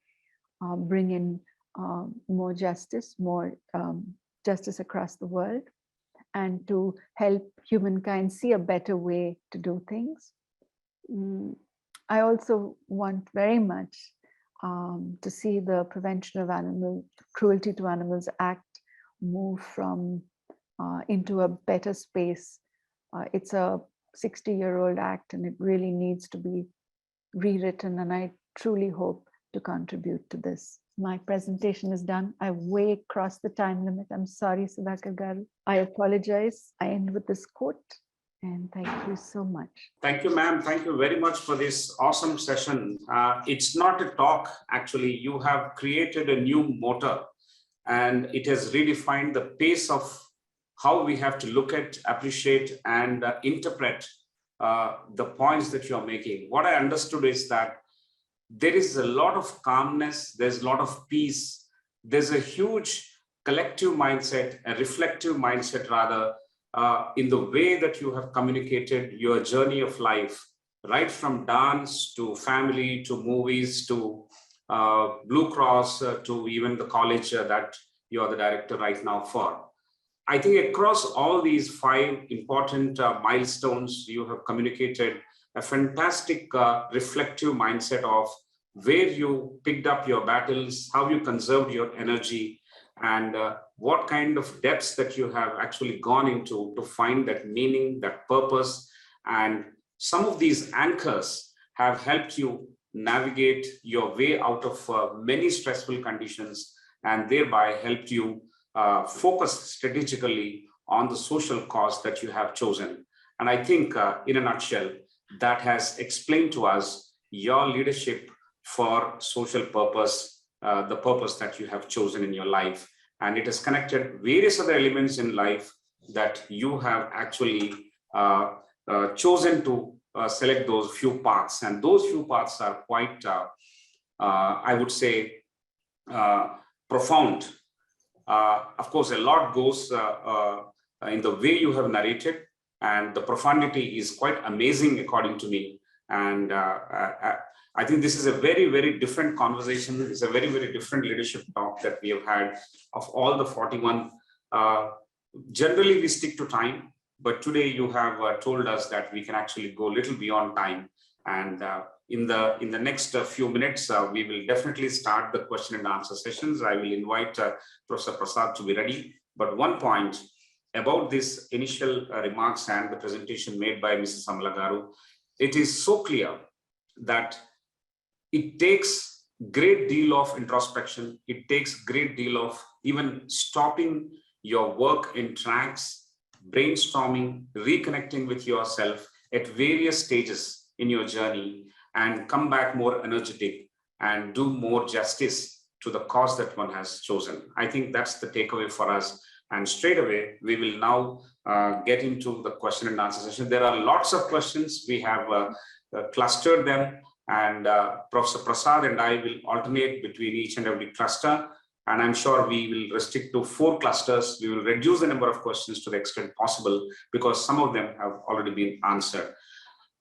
bring in more justice across the world, and to help humankind see a better way to do things. I also want very much to see the Prevention of Cruelty to Animals Act move from into a better space. It's a 60-year-old act, and it really needs to be rewritten, and I truly hope to contribute to this. My presentation is done. I way crossed the time limit. I'm sorry, Sudhakar Garu. I apologize. I end with this quote, and thank you so much. Thank you, ma'am. Thank you very much for this awesome session. It's not a talk, actually. You have created a new motor, and it has redefined the pace of how we have to look at, appreciate, and interpret the points that you're making. What I understood is that there is a lot of calmness, there's a lot of peace, there's a huge collective mindset, a reflective mindset rather, in the way that you have communicated your journey of life, right from dance to family to movies to Blue Cross to even the college that you are the director right now for. I think across all these 5 important milestones, you have communicated a fantastic reflective mindset of where you picked up your battles, how you conserved your energy, and what kind of depths that you have actually gone into to find that meaning, that purpose. And some of these anchors have helped you navigate your way out of many stressful conditions, and thereby helped you focus strategically on the social cause that you have chosen. And I think in a nutshell, that has explained to us your leadership for social purpose, the purpose that you have chosen in your life. And it has connected various other elements in life that you have actually chosen to select those few paths. And those few paths are quite, I would say, profound. Of course, a lot goes in the way you have narrated, and the profundity is quite amazing according to me. And I think this is a very, very different conversation. It's a very, very different leadership talk that we have had of all the 41. Generally, we stick to time, but today you have told us that we can actually go a little beyond time. And in the next few minutes, we will definitely start the question and answer sessions. I will invite Professor Prasad to be ready. But one point about this initial remarks and the presentation made by Mrs. Amala Garu, it is so clear that it takes great deal of introspection. It takes great deal of even stopping your work in tracks, brainstorming, reconnecting with yourself at various stages in your journey, and come back more energetic and do more justice to the cause that one has chosen. I think that's the takeaway for us. And straight away, we will now get into the question and answer session. There are lots of questions. We have clustered them, and Professor Prasad and I will alternate between each and every cluster. And I'm sure we will restrict to 4 clusters. We will reduce the number of questions to the extent possible because some of them have already been answered.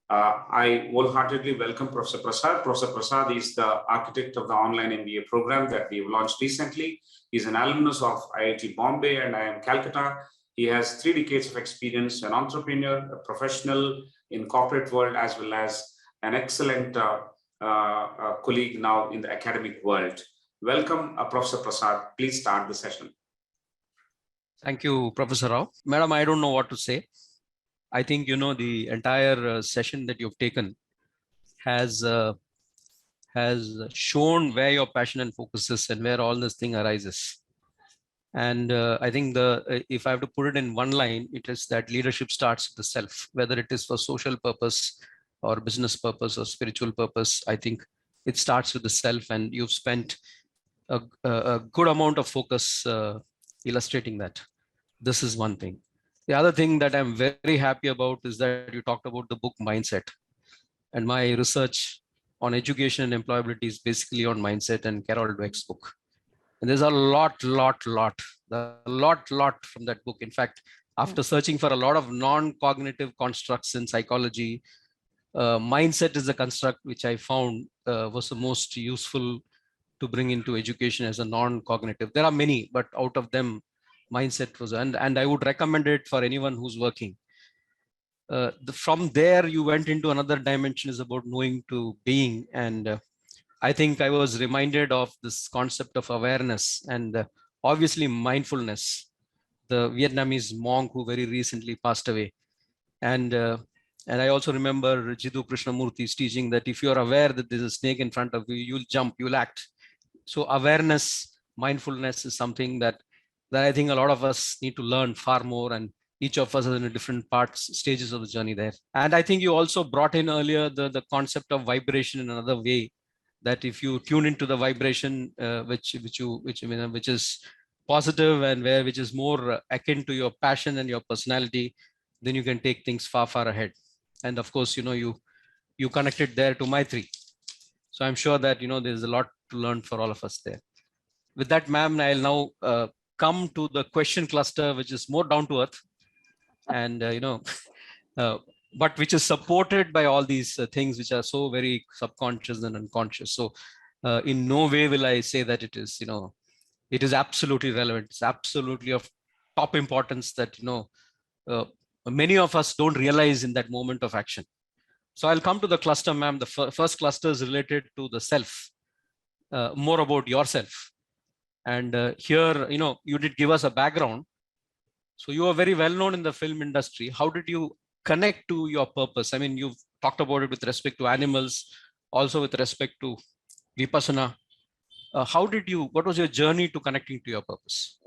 I wholeheartedly welcome Professor Prasad. Professor Prasad is the architect of the online MBA program that we've launched recently. He's an alumnus of IIT Bombay and IIM Calcutta. He has 3 decades of experience, an entrepreneur, a professional in corporate world, as well as an excellent colleague now in the academic world. Welcome, Professor Prasad. Please start the session. Thank you, Professor Rao. Madam, I don't know what to say. I think, the entire session that you've taken has shown where your passion and focus is and where all this thing arises. And I think if I have to put it in one line, it is that leadership starts with the self, whether it is for social purpose or business purpose or spiritual purpose. I think it starts with the self, and you've spent a good amount of focus illustrating that. This is one thing. The other thing that I'm very happy about is that you talked about the book Mindset. And my research on education and employability is basically on mindset and Carol Dweck's book. And there's a lot from that book. In fact, after searching for a lot of non-cognitive constructs in psychology, mindset is a construct which I found was the most useful to bring into education as a non-cognitive. There are many, but out of them, mindset was, and I would recommend it for anyone who's working. From there, you went into another dimension, is about knowing to being. And I think I was reminded of this concept of awareness and obviously mindfulness. The Vietnamese monk who very recently passed away. And I also remember Jiddu Krishnamurthy's teaching that if you're aware that there's a snake in front of you, you'll jump, you'll act. So awareness, mindfulness is something that I think a lot of us need to learn far more, and each of us is in a different stages of the journey there. And I think you also brought in earlier the concept of vibration in another way, that if you tune into the vibration, which is positive and which is more akin to your passion and your personality, then you can take things far ahead. And of course, you connected there to Maitri. So I'm sure that, there's a lot to learn for all of us there. With that, ma'am, I'll now come to the question cluster, which is more down to earth, and but which is supported by all these things which are so very subconscious and unconscious. So in no way will I say that it is, it is absolutely relevant. It's absolutely of top importance that, many of us don't realize in that moment of action. So I'll come to the cluster, ma'am. The first cluster is related to the self, more about yourself. And here, you did give us a background. So you are very well known in the film industry. How did you connect to your purpose? I mean, you've talked about it with respect to animals, also with respect to Viparsana. What was your journey to connecting to your purpose?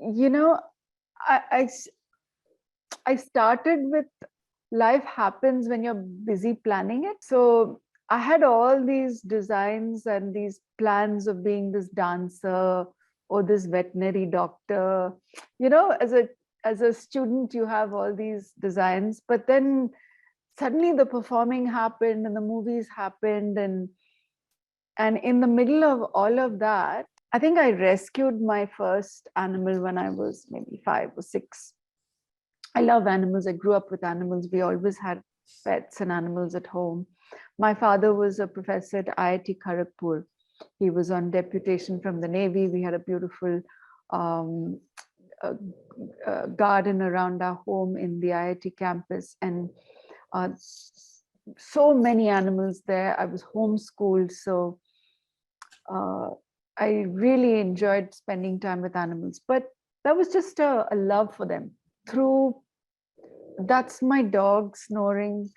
I started with life happens when you're busy planning it. So I had all these designs and these plans of being this dancer or this veterinary doctor. As a student, you have all these designs, but then suddenly the performing happened and the movies happened. And in the middle of all of that, I think I rescued my first animal when I was maybe 5 or 6. I love animals. I grew up with animals. We always had pets and animals at home. My father was a professor at IIT Kharagpur. He was on deputation from the Navy. We had a beautiful garden around our home in the IIT campus, and so many animals there. I was homeschooled, so I really enjoyed spending time with animals. But that was just a love for them. That's my dog snoring.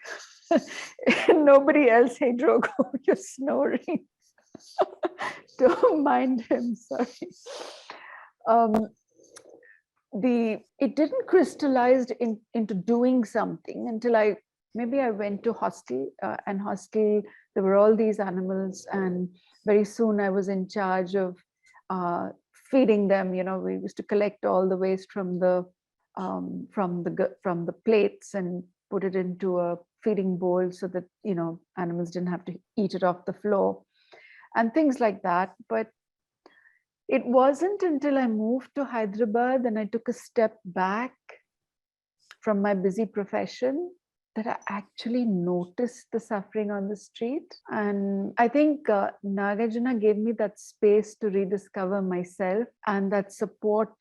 Nobody else. Hey, Drogo, you're snoring. Don't mind him, sorry. It didn't crystallize into doing something until I went to hostel, and hostel, there were all these animals, and very soon I was in charge of feeding them. We used to collect all the waste from the plates and put it into a feeding bowl so that animals didn't have to eat it off the floor and things like that. But it wasn't until I moved to Hyderabad and I took a step back from my busy profession that I actually noticed the suffering on the street. And I think Nagarjuna gave me that space to rediscover myself and that support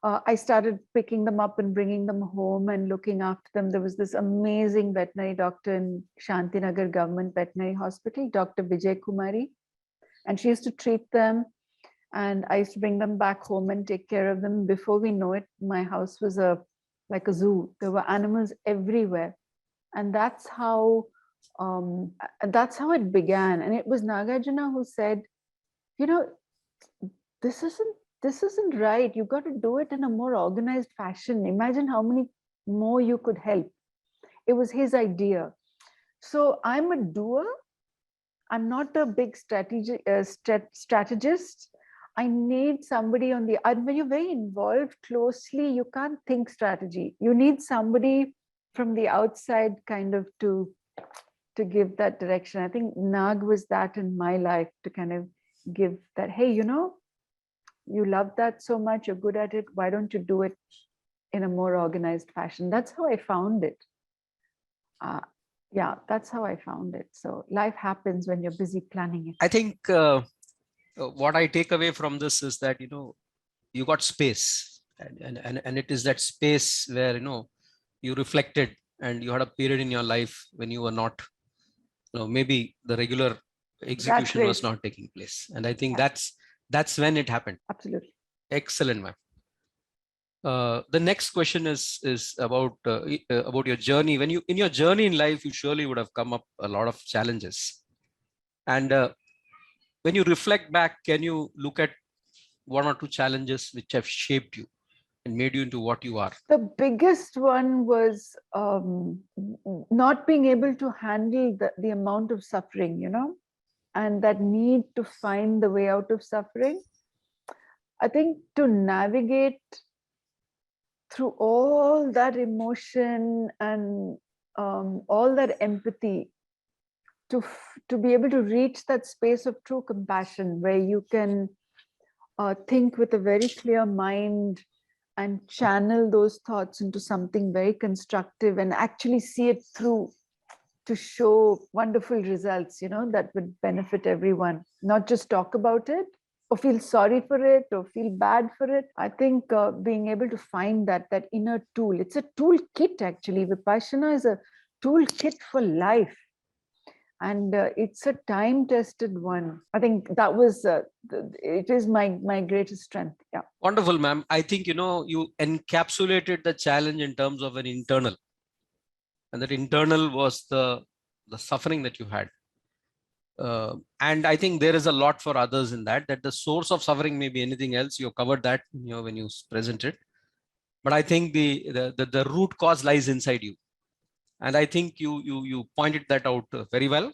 I started picking them up and bringing them home and looking after them. There was this amazing veterinary doctor in Shantinagar Government Veterinary Hospital, Dr. Vijay Kumari, and she used to treat them. And I used to bring them back home and take care of them. Before we know it, my house was like a zoo. There were animals everywhere. And that's how it began. And it was Nagarjuna who said, you know, this isn't right. You've got to do it in a more organized fashion. Imagine how many more you could help. It was his idea. So I'm a doer. I'm not a big strategist. I need somebody on the, and when you're very involved closely, you can't think strategy. You need somebody from the outside kind of to give that direction. I think Nag was that in my life, to kind of give that, hey, you know, you love that so much, you're good at it. Why don't you do it in a more organized fashion? That's how I found it. Yeah, that's how I found it. So life happens when you're busy planning it. I think what I take away from this is that, you know, you got space, and it is that space where, you know, you reflected and you had a period in your life when you were not, you know, maybe the regular execution was not taking place. And I think that's when it happened. Absolutely. Excellent, ma'am. The next question is about your journey. When you, in your journey in life, you surely would have come up a lot of challenges. And when you reflect back, can you look at one or two challenges which have shaped you and made you into what you are? The biggest one was not being able to handle the amount of suffering, you know, and that need to find the way out of suffering. I think to navigate through all that emotion and all that empathy, to be able to reach that space of true compassion where you can think with a very clear mind and channel those thoughts into something very constructive and actually see it through to show wonderful results, you know, that would benefit everyone, not just talk about it or feel sorry for it or feel bad for it. I think being able to find that inner tool, it's a toolkit actually. Vipassana is a toolkit for life. And it's a time-tested one. I think that was, it is my greatest strength. Yeah. Wonderful, ma'am. I think, you know, you encapsulated the challenge in terms of an internal. And that internal was the suffering that you had. And I think there is a lot for others in that the source of suffering may be anything else. You covered that, you know, when you presented. But I think the root cause lies inside you. And I think you pointed that out very well.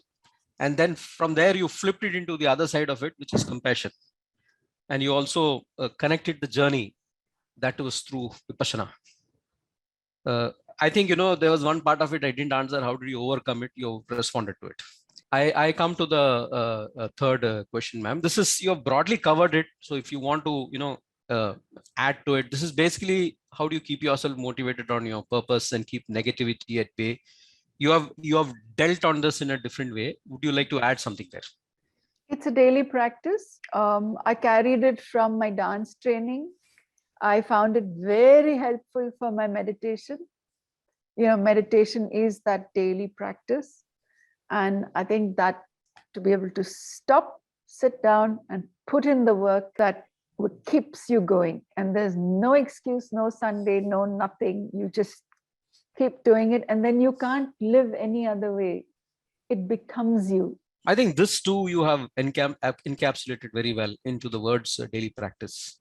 And then from there, you flipped it into the other side of it, which is compassion. And you also connected the journey that was through Vipassana. I think, you know, there was one part of it I didn't answer. How did you overcome it? You responded to it. I come to the third question, ma'am. This is, you have broadly covered it. So if you want to, you know, add to it, this is basically how do you keep yourself motivated on your purpose and keep negativity at bay? You have dealt on this in a different way. Would you like to add something there? It's a daily practice. I carried it from my dance training. I found it very helpful for my meditation. You know, meditation is that daily practice. And I think that to be able to stop, sit down and put in the work that keeps you going. And there's no excuse, no Sunday, no nothing. You just keep doing it. And then you can't live any other way. It becomes you. I think this too, you have encapsulated very well into the words daily practice.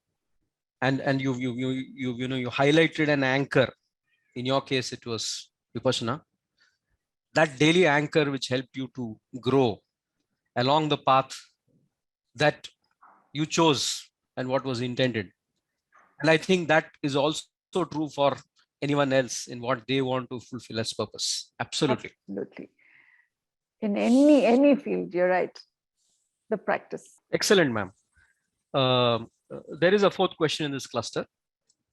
And you highlighted an anchor. In your case, it was Vipassana. That daily anchor which helped you to grow along the path that you chose and what was intended. And I think that is also true for anyone else in what they want to fulfill as purpose. Absolutely. Absolutely. In any field, you're right. The practice. Excellent, ma'am. There is a fourth question in this cluster.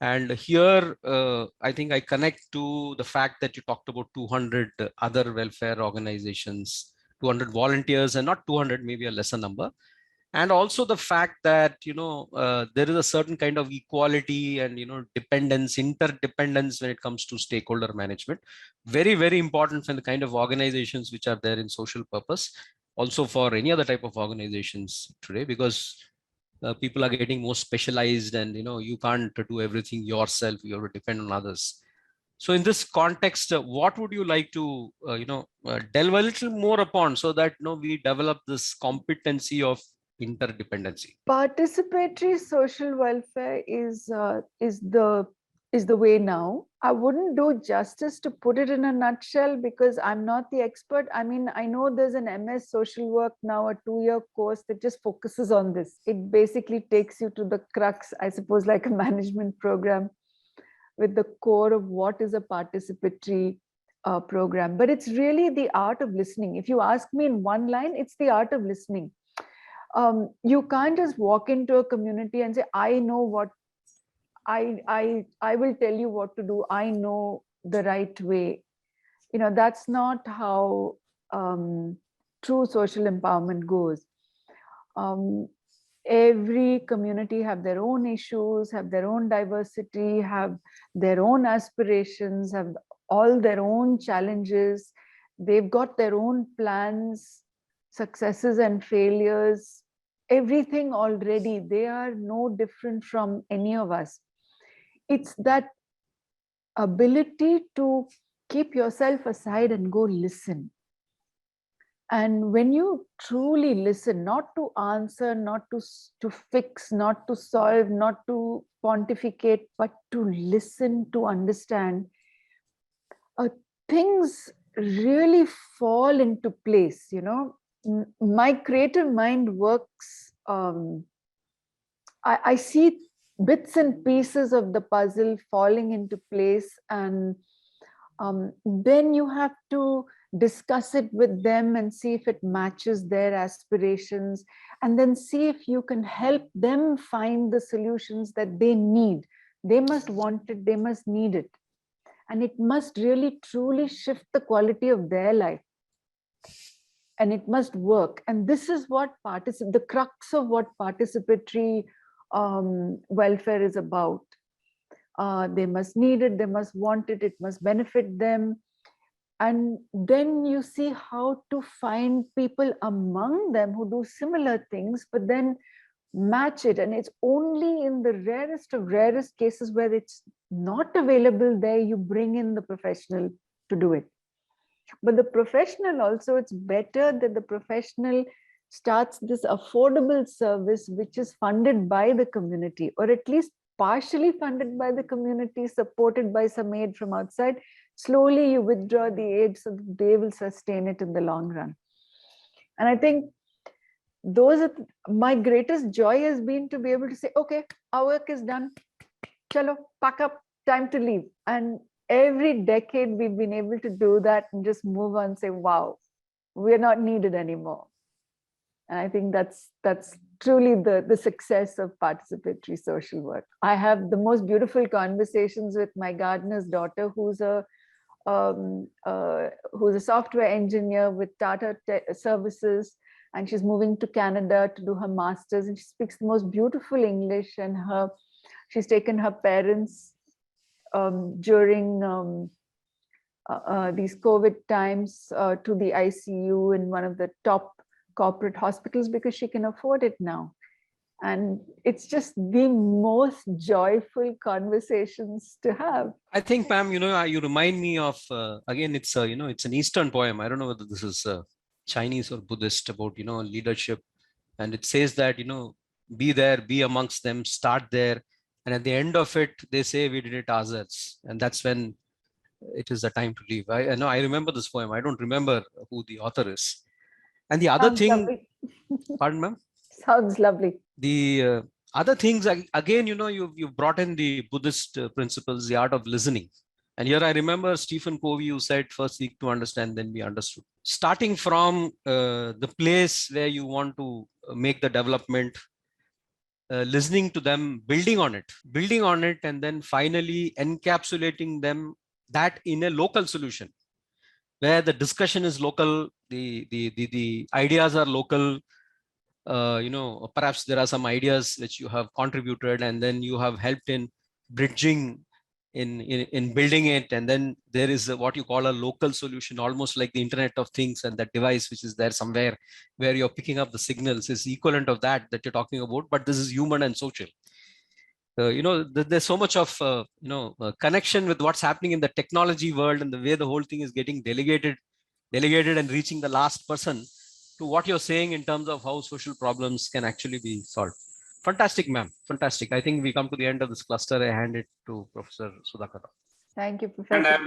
And here, I think I connect to the fact that you talked about 200 other welfare organizations, 200 volunteers, and not 200, maybe a lesser number. And also the fact that, there is a certain kind of equality and, dependence, interdependence when it comes to stakeholder management. Very, very important for the kind of organizations which are there in social purpose. Also for any other type of organizations today, because people are getting more specialized and, you can't do everything yourself. You have to depend on others. So in this context, what would you like to, delve a little more upon so that, we develop this competency of interdependency? Participatory social welfare is the way now. I wouldn't do justice to put it in a nutshell because I'm not the expert. I mean, I know there's an MS social work now, a 2-year course that just focuses on this. It basically takes you to the crux, I suppose, like a management program with the core of what is a participatory program. But it's really the art of listening. If you ask me in one line, it's the art of listening. You can't just walk into a community and say, I know what, I will tell you what to do. I know the right way. That's not how true social empowerment goes. Every community have their own issues, have their own diversity, have their own aspirations, have all their own challenges. They've got their own plans, successes and failures, everything already. They are no different from any of us. It's that ability to keep yourself aside and go listen. And when you truly listen, not to answer, not to fix, not to solve, not to pontificate, but to listen, to understand, things really fall into place. My creative mind works. I see bits and pieces of the puzzle falling into place, and then you have to discuss it with them and see if it matches their aspirations, and then see if you can help them find the solutions that they need. They must want it, they must need it, and it must really truly shift the quality of their life, and it must work. And this is what the crux of what participatory welfare is about. They must need it, they must want it, it must benefit them. And then you see how to find people among them who do similar things, but then match it. And it's only in the rarest of rarest cases where it's not available there, you bring in the professional to do it. But the professional also, it's better that the professional starts this affordable service, which is funded by the community, or at least partially funded by the community, supported by some aid from outside. Slowly you withdraw the aid so that they will sustain it in the long run. And I think those are my greatest joy has been to be able to say, okay, our work is done. Chalo, pack up, time to leave. And every decade we've been able to do that and just move on and say, wow, we're not needed anymore. And I think that's truly the success of participatory social work. I have the most beautiful conversations with my gardener's daughter, who's a software engineer with Tata Services, and she's moving to Canada to do her master's, and she speaks the most beautiful English. And she's taken her parents during these COVID times to the ICU in one of the top corporate hospitals because she can afford it now. And it's just the most joyful conversations to have. I think, Pam, you remind me of, again, it's an Eastern poem. I don't know whether this is Chinese or Buddhist, about, leadership. And it says that, be there, be amongst them, start there. And at the end of it, they say we did it ourselves. And that's when it is the time to leave. I know I remember this poem. I don't remember who the author is. And the other thing, pardon, ma'am? Sounds lovely. The other things, again, you've brought in the Buddhist principles, the art of listening. And here I remember Stephen Covey, who said, first seek to understand, then be understood. Starting from the place where you want to make the development, listening to them, building on it, and then finally encapsulating them that in a local solution, where the discussion is local, the ideas are local, perhaps there are some ideas which you have contributed, and then you have helped in bridging in building it, and then there is what you call a local solution, almost like the Internet of Things, and that device which is there somewhere where you're picking up the signals is equivalent of that you're talking about, but this is human and social. There's so much of connection with what's happening in the technology world, and the way the whole thing is getting delegated and reaching the last person, to what you're saying in terms of how social problems can actually be solved. Fantastic, ma'am. Fantastic. I think we come to the end of this cluster. I hand it to Professor Sudhakar. Thank you, Professor. And I've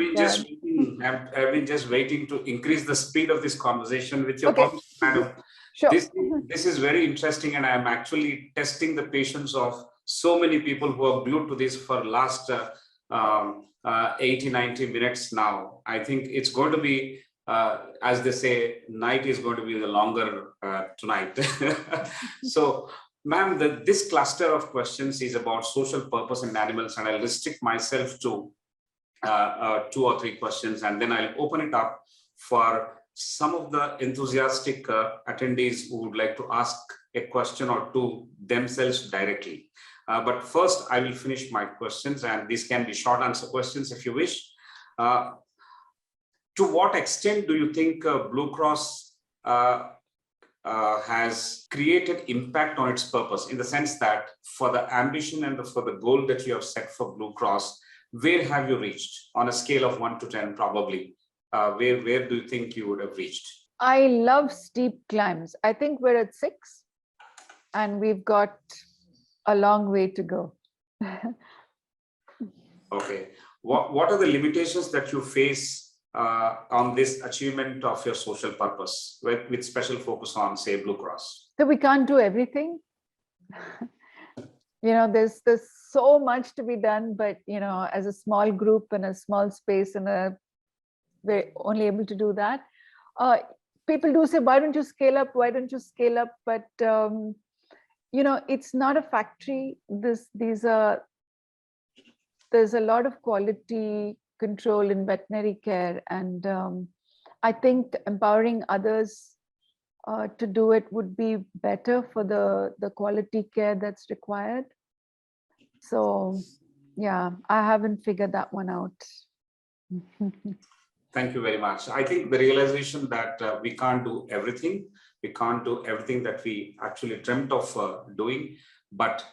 been just waiting to increase the speed of this conversation with your Okay. madam. Sure. This is very interesting, and I'm actually testing the patience of so many people who are glued to this for last 80, 90 minutes now. I think it's going to be, as they say, night is going to be the longer tonight. So, ma'am, this cluster of questions is about social purpose in animals, and I'll restrict myself to 2 or 3 questions, and then I'll open it up for some of the enthusiastic attendees who would like to ask a question or two themselves directly. But first, I will finish my questions, and these can be short answer questions if you wish. To what extent do you think Blue Cross has created impact on its purpose, in the sense that for the ambition and for the goal that you have set for Blue Cross, where have you reached on a scale of 1 to 10, probably? Where do you think you would have reached? I love steep climbs. I think we're at 6, and we've got a long way to go. Okay. What are the limitations that you face on this achievement of your social purpose, with special focus on, say, Blue Cross? So we can't do everything. There's so much to be done, but as a small group and a small space, and we're only able to do that. People do say, why don't you scale up? Why don't you scale up? But it's not a factory. There's a lot of quality control in veterinary care, and I think empowering others to do it would be better for the quality care that's required. So yeah, I haven't figured that one out. Thank you very much. I think the realization that we can't do everything. We can't do everything that we actually dreamt of doing, but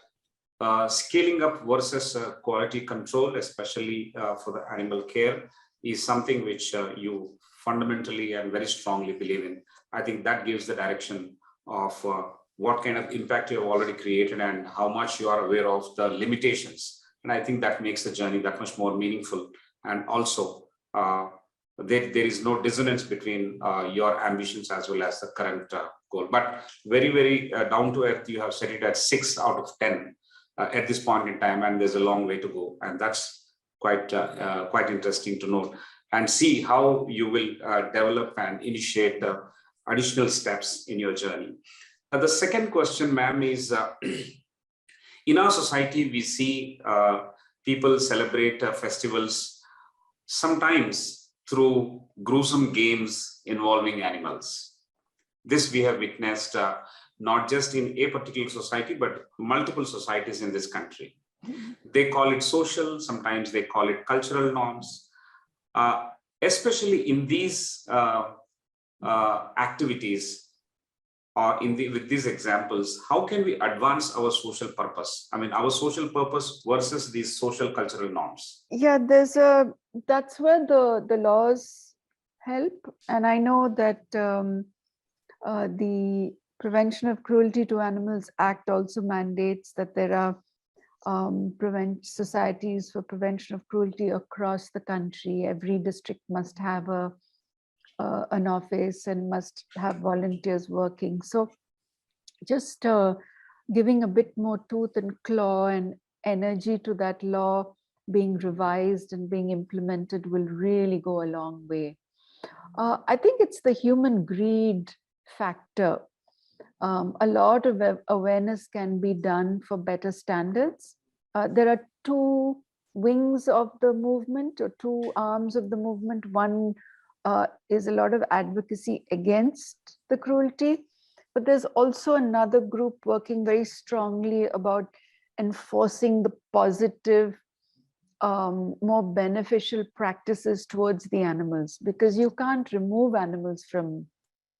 scaling up versus quality control, especially for the animal care, is something which you fundamentally and very strongly believe in. I think that gives the direction of what kind of impact you have already created and how much you are aware of the limitations. And I think that makes the journey that much more meaningful. And also, there is no dissonance between your ambitions as well as the current goal. But very, very down to earth, you have set it at 6 out of 10 at this point in time, and there's a long way to go. And that's quite interesting to note, and see how you will develop and initiate additional steps in your journey. The second question, ma'am, is in our society, we see people celebrate festivals sometimes through gruesome games involving animals. This we have witnessed not just in a particular society, but multiple societies in this country. They call it social, sometimes they call it cultural norms. Especially in these activities, or with these examples, how can we advance our social purpose? I mean, our social purpose versus these social cultural norms. Yeah, that's where the laws help. And I know that the Prevention of Cruelty to Animals Act also mandates that there are societies for prevention of cruelty across the country. Every district must have an office and must have volunteers working. So just giving a bit more tooth and claw and energy to that law being revised and being implemented will really go a long way. I think it's the human greed factor. A lot of awareness can be done for better standards. There are 2 wings of the movement, or 2 arms of the movement. One is a lot of advocacy against the cruelty, but there's also another group working very strongly about enforcing the positive, more beneficial practices towards the animals, because you can't remove animals from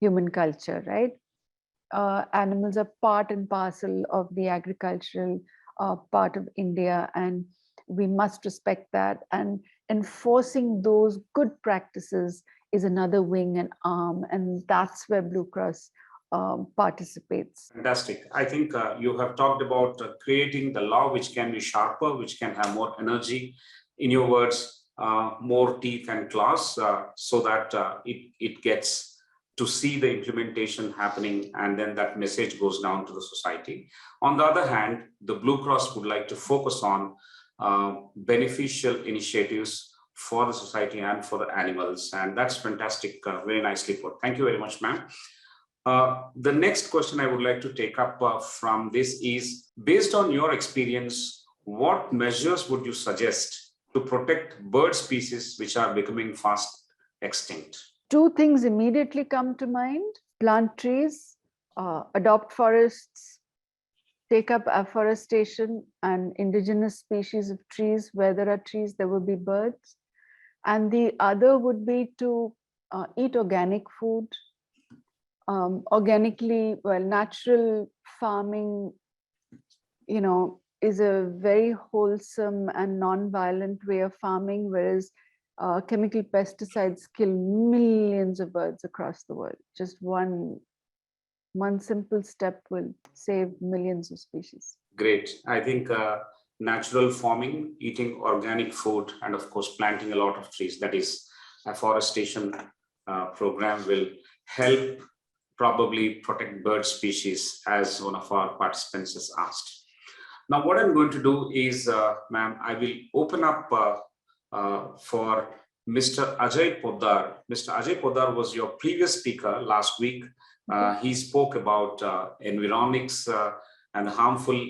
human culture, right? Animals are part and parcel of the agricultural part of India, and we must respect that. And enforcing those good practices is another wing and arm, and that's where Blue Cross participates. Fantastic. I think you have talked about creating the law which can be sharper, which can have more energy. In your words, more teeth and claws, so that it gets to see the implementation happening, and then that message goes down to the society. On the other hand, the Blue Cross would like to focus on beneficial initiatives for the society and for the animals. And that's fantastic, very nicely put. Thank you very much, ma'am. The next question I would like to take up from this is, based on your experience, what measures would you suggest to protect bird species which are becoming fast extinct? Two things immediately come to mind: plant trees, adopt forests, take up afforestation and indigenous species of trees. Where there are trees, there will be birds. And the other would be to eat organic food. Organically, well, natural farming, is a very wholesome and non-violent way of farming, whereas chemical pesticides kill millions of birds across the world. Just one simple step will save millions of species. Great. I think natural farming, eating organic food, and of course, planting a lot of trees, that is afforestation program, will help probably protect bird species, as one of our participants has asked. Now, what I'm going to do is, ma'am, I will open up for Mr. Ajay Poddar. Mr. Ajay Poddar was your previous speaker last week. He spoke about environics and the harmful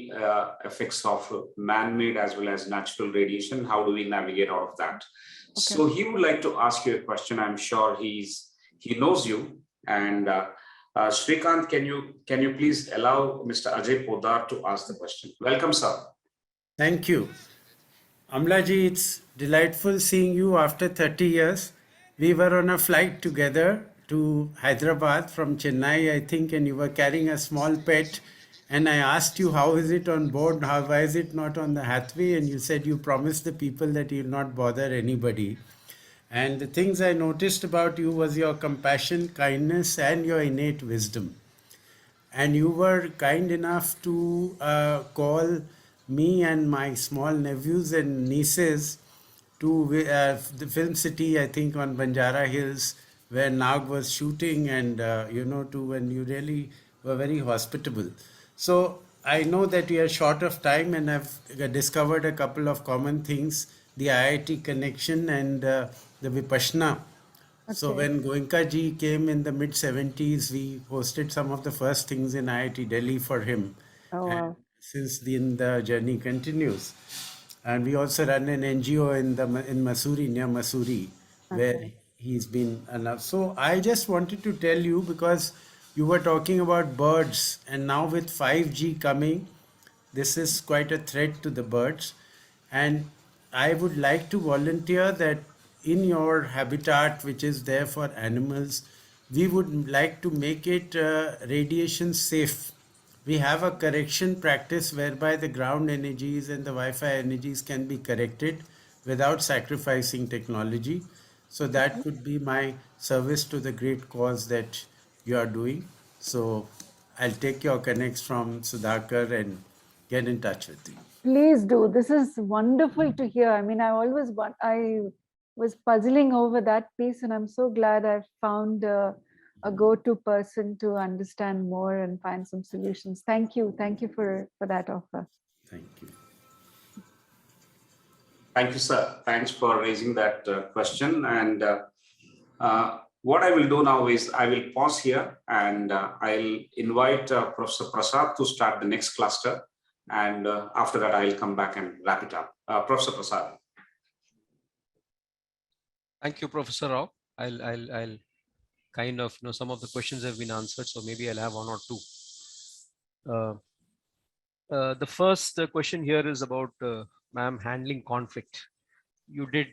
effects of man-made as well as natural radiation. How do we navigate out of that? Okay. So he would like to ask you a question. I'm sure he knows you. And Shrikant, can you please allow Mr. Ajay Poddar to ask the question? Welcome, sir. Thank you. Amlaji, it's delightful seeing you after 30 years. We were on a flight together to Hyderabad from Chennai, I think, and you were carrying a small pet. And I asked you, how is it on board? Why is it not on the Hathway? And you said you promised the people that you'll not bother anybody. And the things I noticed about you was your compassion, kindness, and your innate wisdom. And you were kind enough to call me and my small nephews and nieces to the film city, I think on Banjara Hills, where Nag was shooting, and when you really were very hospitable. So I know that we are short of time, and I've discovered a couple of common things: the IIT connection and the Viparsana. Okay. So when Goenka ji came in the mid 70s, we hosted some of the first things in IIT Delhi for him. Oh, wow. And since then the journey continues. And we also run an NGO in Mussoorie, near Mussoorie, where he's been enough. So I just wanted to tell you, because you were talking about birds, and now with 5G coming, this is quite a threat to the birds. And I would like to volunteer that in your habitat, which is there for animals, we would like to make it radiation safe. We have a correction practice whereby the ground energies and the Wi-Fi energies can be corrected without sacrificing technology. So that could be my service to the great cause that you are doing. So I'll take your connects from Sudhakar and get in touch with you. Please do. This is wonderful to hear. I mean, I was puzzling over that piece, and I'm so glad I found a go-to person to understand more and find some solutions. Thank you. Thank you for that offer. Thank you. Thank you, sir. Thanks for raising that question. And what I will do now is I will pause here, and I'll invite Professor Prasad to start the next cluster. And after that, I'll come back and wrap it up. Professor Prasad. Thank you, Professor Rao. I'll kind of, some of the questions have been answered, so maybe I'll have one or two. The first question here is about, ma'am, handling conflict. You did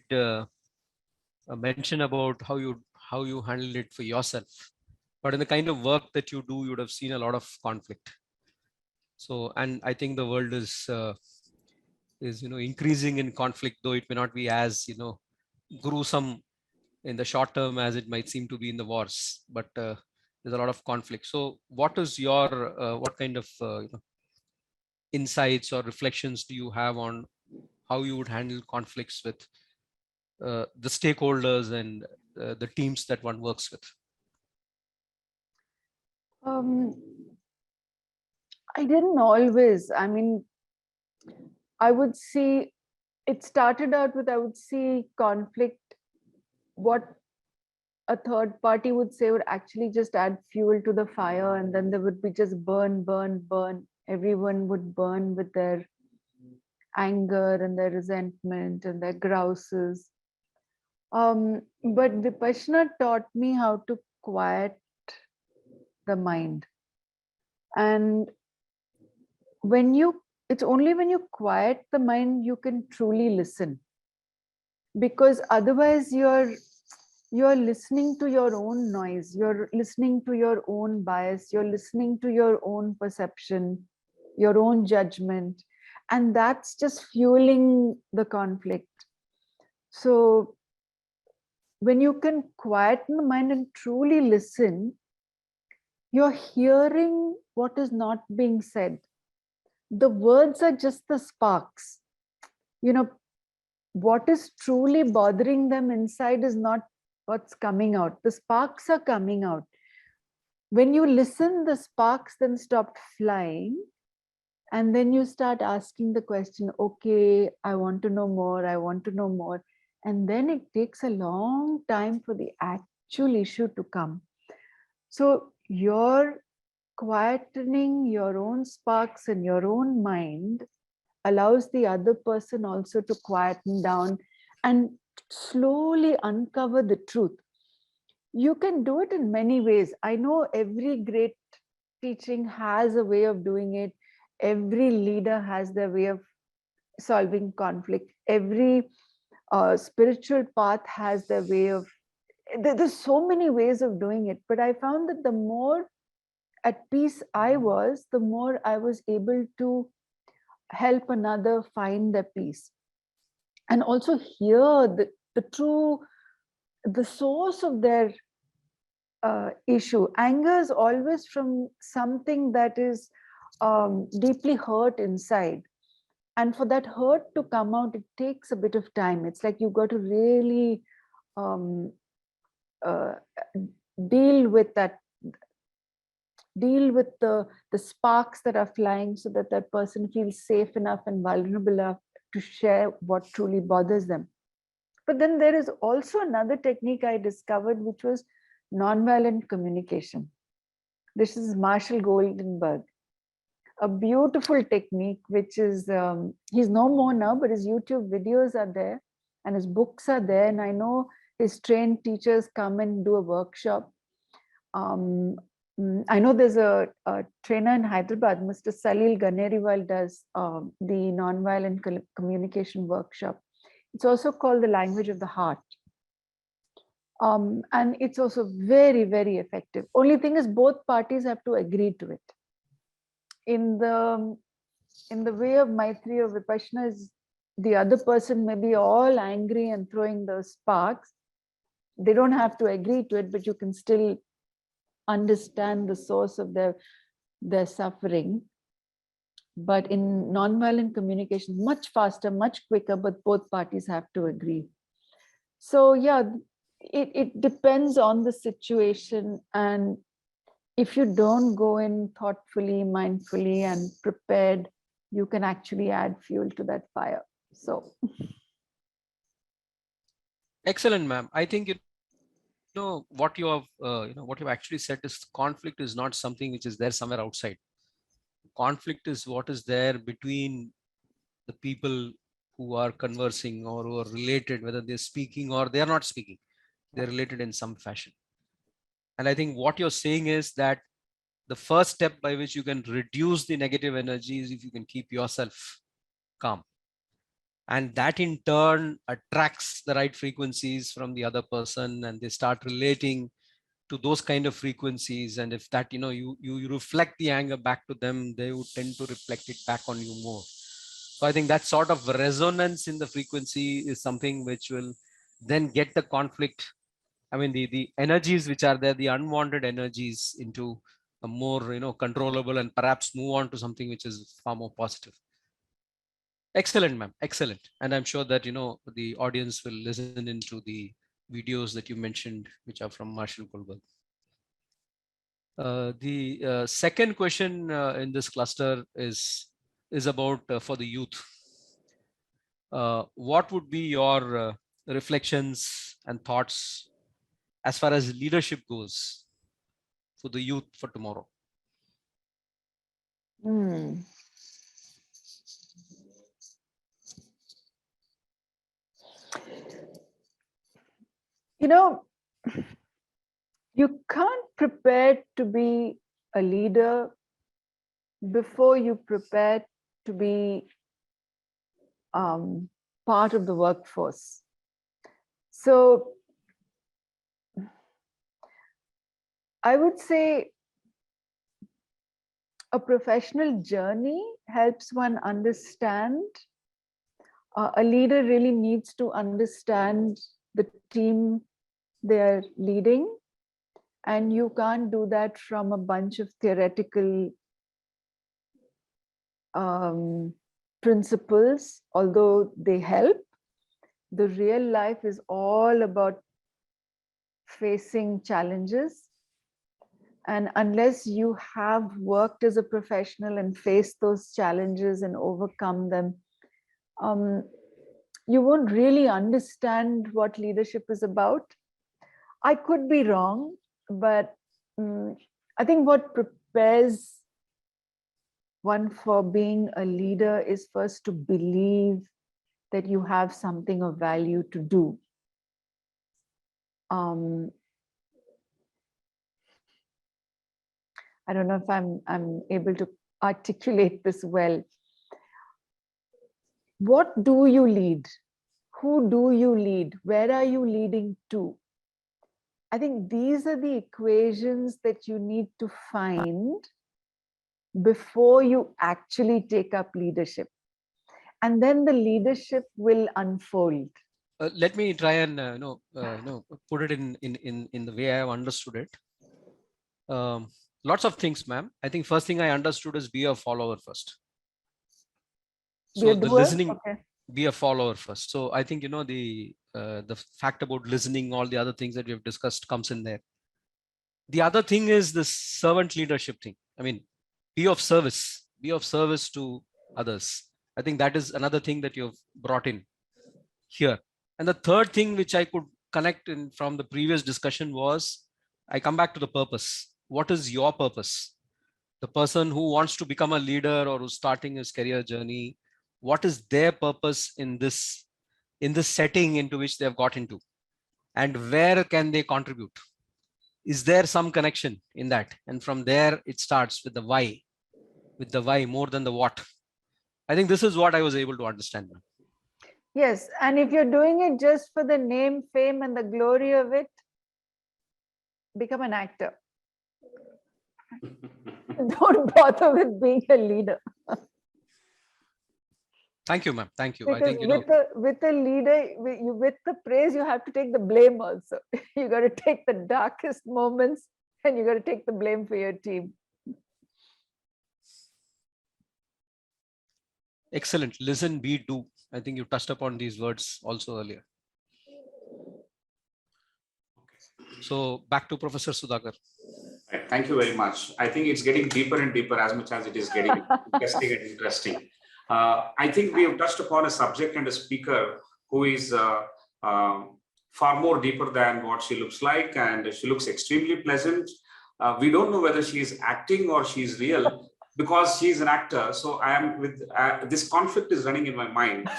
mention about how you handled it for yourself, but in the kind of work that you do, you would have seen a lot of conflict. So, and I think the world is increasing in conflict, though it may not be as gruesome in the short term as it might seem to be in the wars, but there's a lot of conflict. So what is your what kind of insights or reflections do you have on how you would handle conflicts with the stakeholders and the teams that one works with? I didn't always. I mean, I would see, it started out with, I would see conflict, what a third party would say would actually just add fuel to the fire, and then there would be just burn, burn, burn. Everyone would burn with their anger and their resentment and their grouses. But Viparsana taught me how to quiet the mind. And it's only when you quiet the mind you can truly listen, because otherwise you're listening to your own noise, you're listening to your own bias, you're listening to your own perception, your own judgment, and that's just fueling the conflict. So when you can quieten the mind and truly listen, you're hearing what is not being said. The words are just the sparks. What is truly bothering them inside is not what's coming out. The sparks are coming out. When you listen, the sparks then stop flying. And then you start asking the question, okay, I want to know more, I want to know more. And then it takes a long time for the actual issue to come. So you're quietening your own sparks in your own mind allows the other person also to quieten down and slowly uncover the truth. You can do it in many ways. I know every great teaching has a way of doing it. Every leader has their way of solving conflict. Every spiritual path has their way of, there's so many ways of doing it. But I found that the more at peace I was, the more I was able to help another find their peace. And also hear the source of their issue. Anger is always from something that is deeply hurt inside. And for that hurt to come out, it takes a bit of time. It's like you've got to really deal with the sparks that are flying, so that that person feels safe enough and vulnerable enough to share what truly bothers them. But then there is also another technique I discovered, which was nonviolent communication. This is Marshall Goldenberg, a beautiful technique, which is, he's no more now, but his YouTube videos are there and his books are there. And I know his trained teachers come and do a workshop. I know there's a trainer in Hyderabad, Mr. Salil Garnering, does the nonviolent communication workshop. It's also called the language of the heart. And it's also very, very effective. Only thing is both parties have to agree to it. In the way of Maitri or Vipassana, is the other person may be all angry and throwing those sparks. They don't have to agree to it, but you can still understand the source of their suffering. But in nonviolent communication, much faster, much quicker, but both parties have to agree. So yeah, it depends on the situation. And if you don't go in thoughtfully, mindfully, and prepared, you can actually add fuel to that fire. So. Excellent, ma'am. I think what you have what you've actually said is conflict is not something which is there somewhere outside. Conflict is what is there between the people who are conversing or who are related, whether they're speaking or they are not speaking. They're related in some fashion. And I think what you're saying is that the first step by which you can reduce the negative energy is if you can keep yourself calm. And that in turn attracts the right frequencies from the other person, and they start relating to those kind of frequencies. And if that, you reflect the anger back to them, they would tend to reflect it back on you more. So I think that sort of resonance in the frequency is something which will then get the conflict. I mean, the energies which are there, the unwanted energies, into a more, controllable, and perhaps move on to something which is far more positive. Excellent, ma'am. Excellent. And I'm sure that, the audience will listen into the videos that you mentioned, which are from Marshall Goldberg. The second question in this cluster is about for the youth. What would be your reflections and thoughts as far as leadership goes for the youth for tomorrow? You can't prepare to be a leader before you prepare to be part of the workforce. So I would say a professional journey helps one understand. A leader really needs to understand the team they're leading, and you can't do that from a bunch of theoretical principles, although they help. The real life is all about facing challenges. And unless you have worked as a professional and faced those challenges and overcome them, you won't really understand what leadership is about. I could be wrong, but I think what prepares one for being a leader is first to believe that you have something of value to do. I don't know if I'm able to articulate this well. What do you lead? Who do you lead? Where are you leading to? I think these are the equations that you need to find before you actually take up leadership. And then the leadership will unfold. Let me try and put it in the way I have understood it. Lots of things, ma'am. I think first thing I understood is be a follower first. So the listening, be a follower first. So I think, the fact about listening, all the other things that we have discussed comes in there. The other thing is the servant leadership thing. I mean, be of service to others. I think that is another thing that you've brought in here. And the third thing which I could connect in from the previous discussion was, I come back to the purpose. What is your purpose? The person who wants to become a leader or who's starting his career journey, what is their purpose in this setting into which they have got into? And where can they contribute? Is there some connection in that? And from there, it starts with the why more than the what. I think this is what I was able to understand. Yes, and if you're doing it just for the name, fame, and the glory of it, become an actor. Don't bother with being a leader. Thank you, ma'am. Thank you. Because I think with a leader, with the praise, you have to take the blame also. You got to take the darkest moments, and you got to take the blame for your team. Excellent. Listen, be, do. I think you touched upon these words also earlier. So back to Professor Sudhakar. Right, thank you very much. I think it's getting deeper and deeper as much as it is getting interesting and interesting. I think we have touched upon a subject and a speaker who is far more deeper than what she looks like, and she looks extremely pleasant. We don't know whether she is acting or she is real, because she's an actor. So I am with this conflict is running in my mind.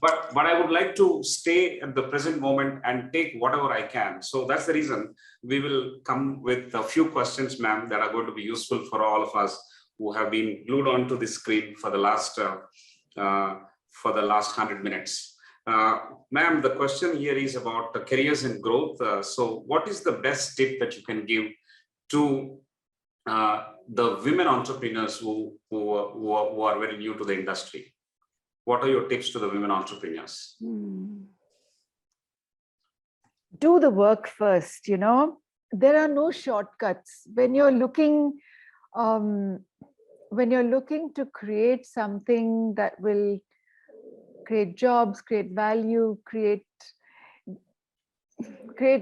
But I would like to stay at the present moment and take whatever I can. So that's the reason we will come with a few questions, ma'am, that are going to be useful for all of us who have been glued onto the screen for the last 100 minutes. Ma'am, the question here is about careers and growth. So what is the best tip that you can give to the women entrepreneurs who are very new to the industry? What are your tips to the women entrepreneurs? Do the work first, you know. There are no shortcuts. When you're looking to create something that will create jobs, create value, create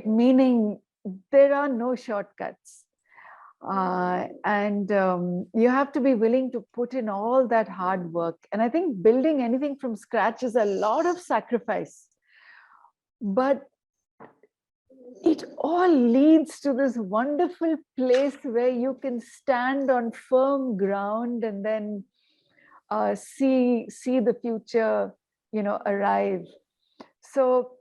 meaning, there are no shortcuts. And you have to be willing to put in all that hard work. And I think building anything from scratch is a lot of sacrifice. But it all leads to this wonderful place where you can stand on firm ground and then see the future, you know, arrive. So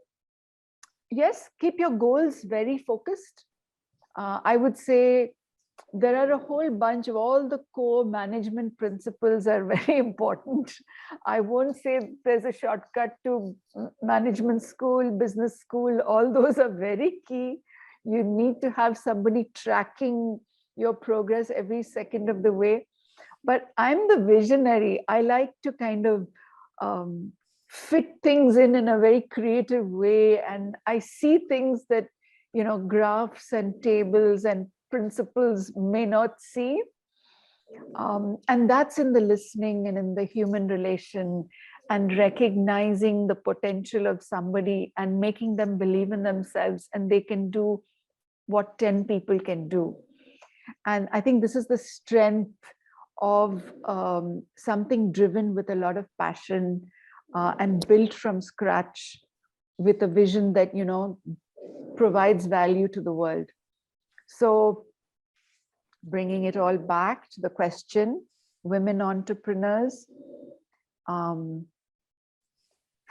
yes, keep your goals very focused. I would say there are a whole bunch of all the core management principles are very important. I won't say there's a shortcut to management school, business school. All those are very key. You need to have somebody tracking your progress every second of the way. But I'm the visionary. I like to kind of fit things in a very creative way. And I see things that, you know, graphs and tables and principles may not see. And that's in the listening and in the human relation and recognizing the potential of somebody and making them believe in themselves and they can do what 10 people can do. And I think this is the strength of something driven with a lot of passion and built from scratch with a vision that, you know, provides value to the world. So bringing it all back to the question, women entrepreneurs,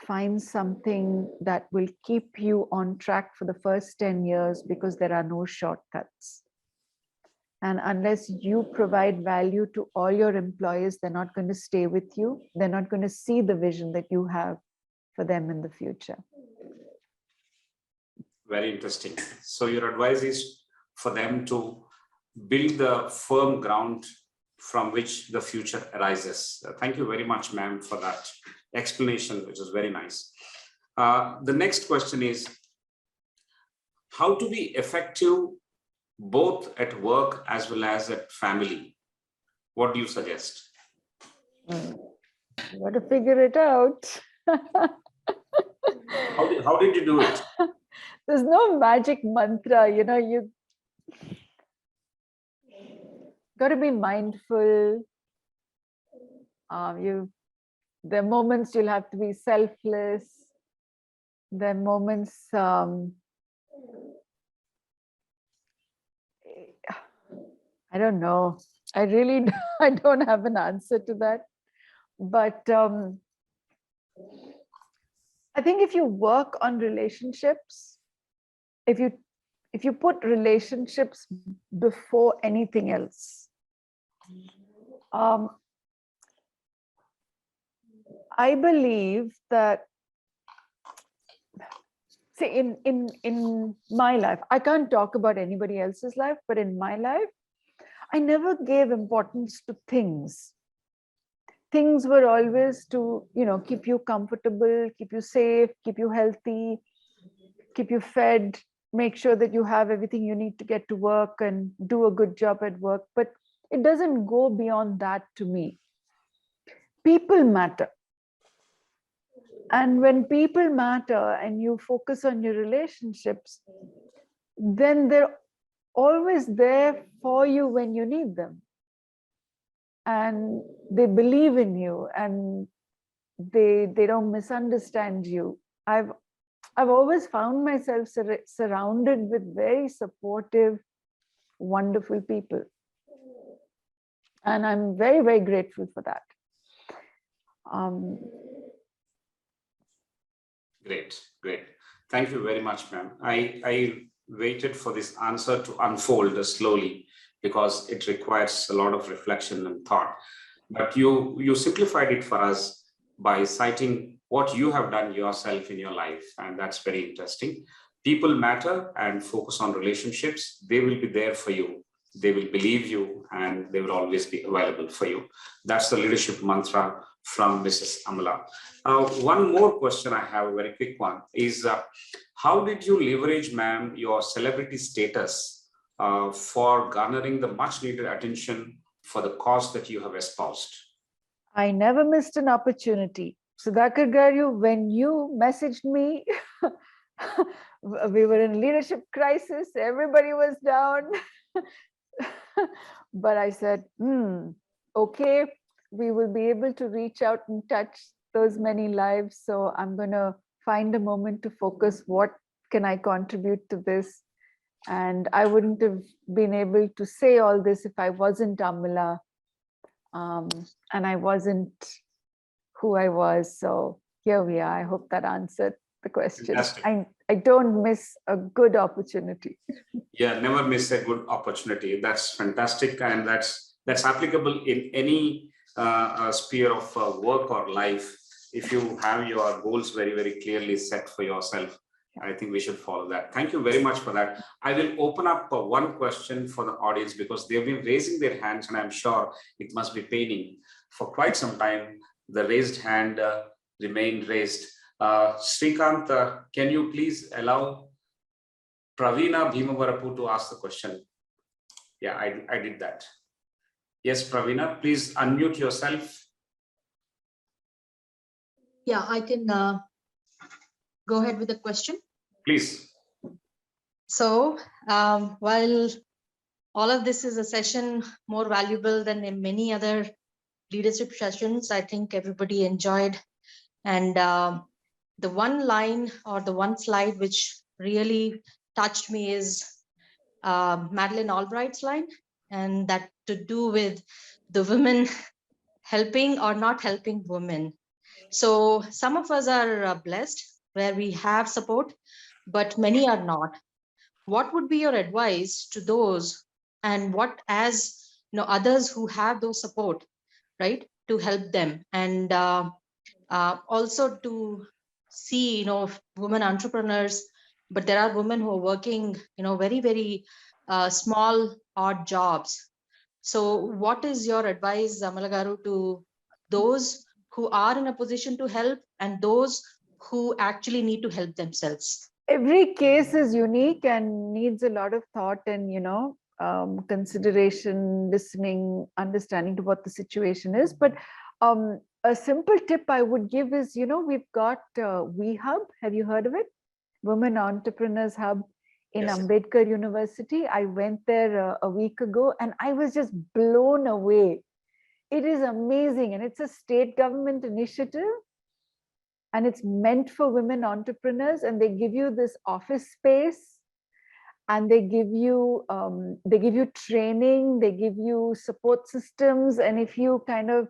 find something that will keep you on track for the first 10 years because there are no shortcuts. And unless you provide value to all your employees, they're not going to stay with you. They're not going to see the vision that you have for them in the future. Very interesting. So your advice is for them to build the firm ground from which the future arises. Thank you very much, ma'am, for that explanation, which is very nice. The next question is, how to be effective both at work as well as at family? What do you suggest? You got to figure it out. How did you do it? There's no magic mantra, you know, you got to be mindful. There are moments you'll have to be selfless. There are moments, I don't know. I don't have an answer to that. But I think if you work on relationships, if you put relationships before anything else, I believe that, see, in my life, I can't talk about anybody else's life, but in my life, I never gave importance to things. Things were always to, you know, keep you comfortable, keep you safe, keep you healthy, keep you fed, make sure that you have everything you need to get to work and do a good job at work. But it doesn't go beyond that to me. People matter. And when people matter and you focus on your relationships, then they're always there for you when you need them. And they believe in you and they don't misunderstand you. I've always found myself surrounded with very supportive, wonderful people. And I'm very, very grateful for that. Great, great. Thank you very much, ma'am. I waited for this answer to unfold slowly because it requires a lot of reflection and thought. But you simplified it for us by citing what you have done yourself in your life, and that's very interesting. People matter, and focus on relationships. They will be there for you. They will believe you, and they will always be available for you. That's the leadership mantra from Mrs. Amala. One more question I have, a very quick one, is how did you leverage, ma'am, your celebrity status for garnering the much needed attention for the cause that you have espoused? I never missed an opportunity. Sudhakar Garu, when you messaged me, we were in leadership crisis, everybody was down. But I said, okay, we will be able to reach out and touch those many lives. So I'm going to find a moment to focus. What can I contribute to this? And I wouldn't have been able to say all this if I wasn't Amala. And I wasn't who I was. So here we are. I hope that answered the question. I don't miss a good opportunity. Yeah, never miss a good opportunity. That's fantastic. And that's applicable in any sphere of work or life. If you have your goals very, very clearly set for yourself, I think we should follow that. Thank you very much for that. I will open up one question for the audience because they've been raising their hands, and I'm sure it must be paining. For quite some time, the raised hand remained raised. Srikanth, can you please allow Praveena Bhimavarapu to ask the question? Yeah, I did that. Yes, Praveena, please unmute yourself. Yeah, I can go ahead with the question. Please. So while all of this is a session more valuable than in many other leadership sessions, I think everybody enjoyed. And the one line or the one slide which really touched me is Madeleine Albright's line, and that to do with the women helping or not helping women. So some of us are blessed where we have support, but many are not. What would be your advice to those, and what as others who have those support, right, to help them, and also to see women entrepreneurs, but there are women who are working very, very small odd jobs. So what is your advice, Amala Garu, to those who are in a position to help and those who actually need to help themselves? Every case is unique and needs a lot of thought and consideration, listening, understanding to what the situation is. But a simple tip I would give is, we've got WeHub. Have you heard of it? Women Entrepreneurs Hub in Yes. Ambedkar University. I went there a week ago and I was just blown away. It is amazing, and it's a state government initiative, and it's meant for women entrepreneurs, and they give you this office space, and they give you training, they give you support systems, and if you kind of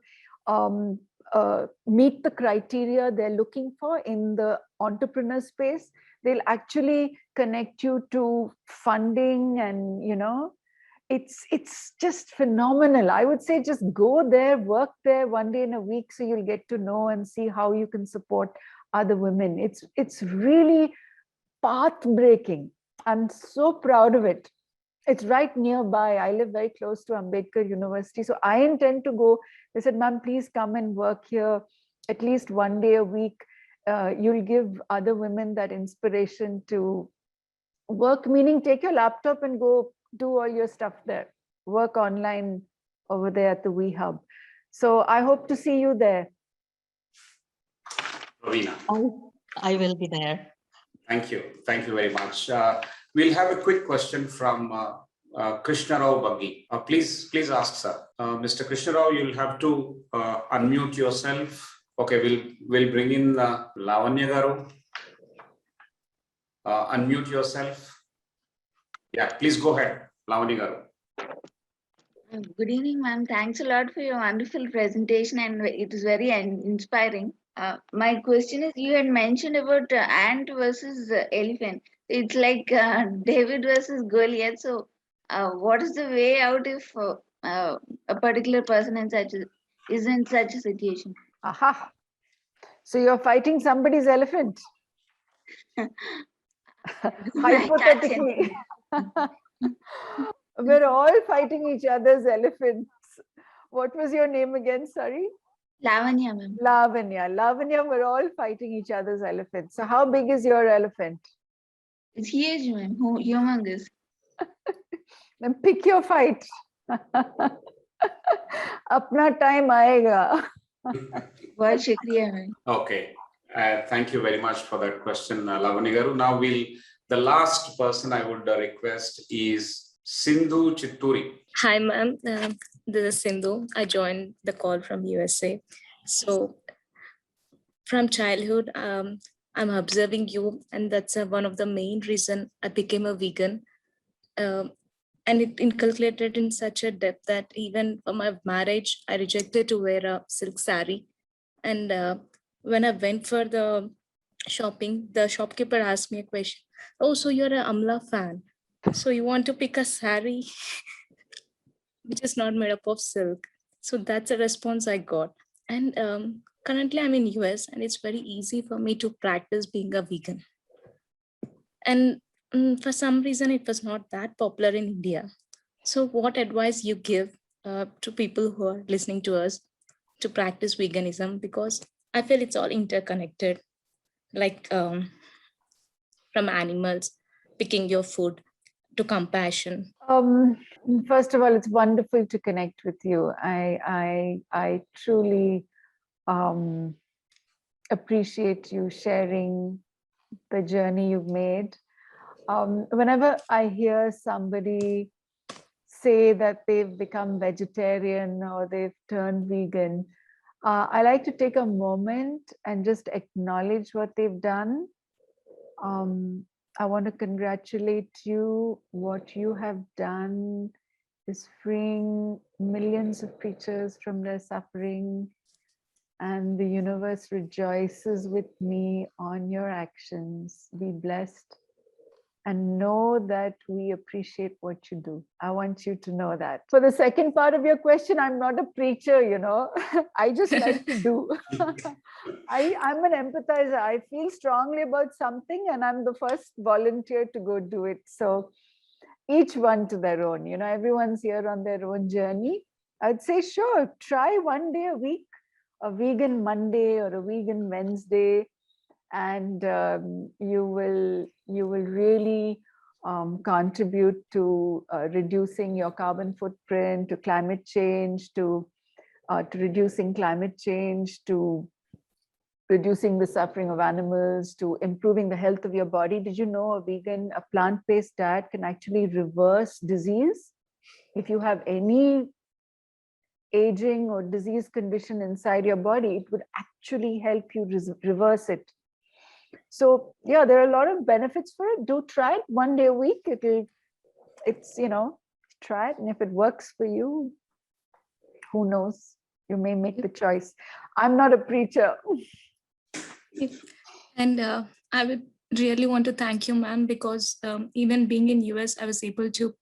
meet the criteria they're looking for in the entrepreneur space, they'll actually connect you to funding, and it's just phenomenal. I would say just go there, work there one day in a week, so you'll get to know and see how you can support other women. It's really path-breaking. I'm so proud of it. It's right nearby. I live very close to Ambedkar University, so I intend to go. They said, "Ma'am, please come and work here at least one day a week. You'll give other women that inspiration to work," meaning take your laptop and go do all your stuff there, work online over there at the WeHub. So I hope to see you there. Praveena. I will be there. Thank you. Thank you very much. We'll have a quick question from Krishna Rao Baggi. Please ask, sir. Mr. Krishna Rao, you'll have to unmute yourself. Okay, we'll bring in Lavanya Garu. Unmute yourself. Yeah, please go ahead, Lavanya Garu. Good evening, ma'am. Thanks a lot for your wonderful presentation, and it is very inspiring. My question is, you had mentioned about ant versus elephant. It's like David versus Goliath. So, what is the way out if a particular person is in such a situation? Aha. So you're fighting somebody's elephant. Hypothetically. We're all fighting each other's elephants. What was your name again? Sorry? Lavanya, ma'am. Lavanya. Lavanya, we're all fighting each other's elephants. So how big is your elephant? It's huge, ma'am. Humongous. Then pick your fight. Apna time aayega. Bahut shukriya, ma'am. Okay. Thank you very much for that question, Lavanya Garu. Now the last person I would request is Sindhu Chitturi. Hi, ma'am. This is Sindhu. I joined the call from USA. So from childhood, I'm observing you, and that's one of the main reason I became a vegan. And it inculcated in such a depth that even for my marriage, I rejected to wear a silk sari. And when I went for the shopping, the shopkeeper asked me a question. Oh, so you're an Amla fan. So you want to pick a sari which is not made up of silk. So that's a response I got. And currently I'm in US, and it's very easy for me to practice being a vegan. And for some reason, it was not that popular in India. So what advice you give to people who are listening to us to practice veganism? Because I feel it's all interconnected, like from animals, picking your food, to compassion. First of all, it's wonderful to connect with you. I truly appreciate you sharing the journey you've made. Whenever I hear somebody say that they've become vegetarian or they've turned vegan, I like to take a moment and just acknowledge what they've done. I want to congratulate you. What you have done is freeing millions of creatures from their suffering, and the universe rejoices with me on your actions. Be blessed and know that we appreciate what you do. I want you to know that. For the second part of your question, I'm not a preacher, you know. I just like to do. I'm an empathizer. I feel strongly about something and I'm the first volunteer to go do it. So each one to their own, you know, everyone's here on their own journey. I'd say, sure, try one day a week, a vegan Monday or a vegan Wednesday, and you will really contribute to reducing your carbon footprint, to climate change, to reducing climate change, to reducing the suffering of animals, to improving the health of your body. Did you know a plant-based diet can actually reverse disease? If you have any aging or disease condition inside your body, it would actually help you reverse it. So yeah, there are a lot of benefits for it. Do try it one day a week. It's, you know, try it. And if it works for you, who knows? You may make the choice. I'm not a preacher. And I would really want to thank you, ma'am, because even being in US, I was able to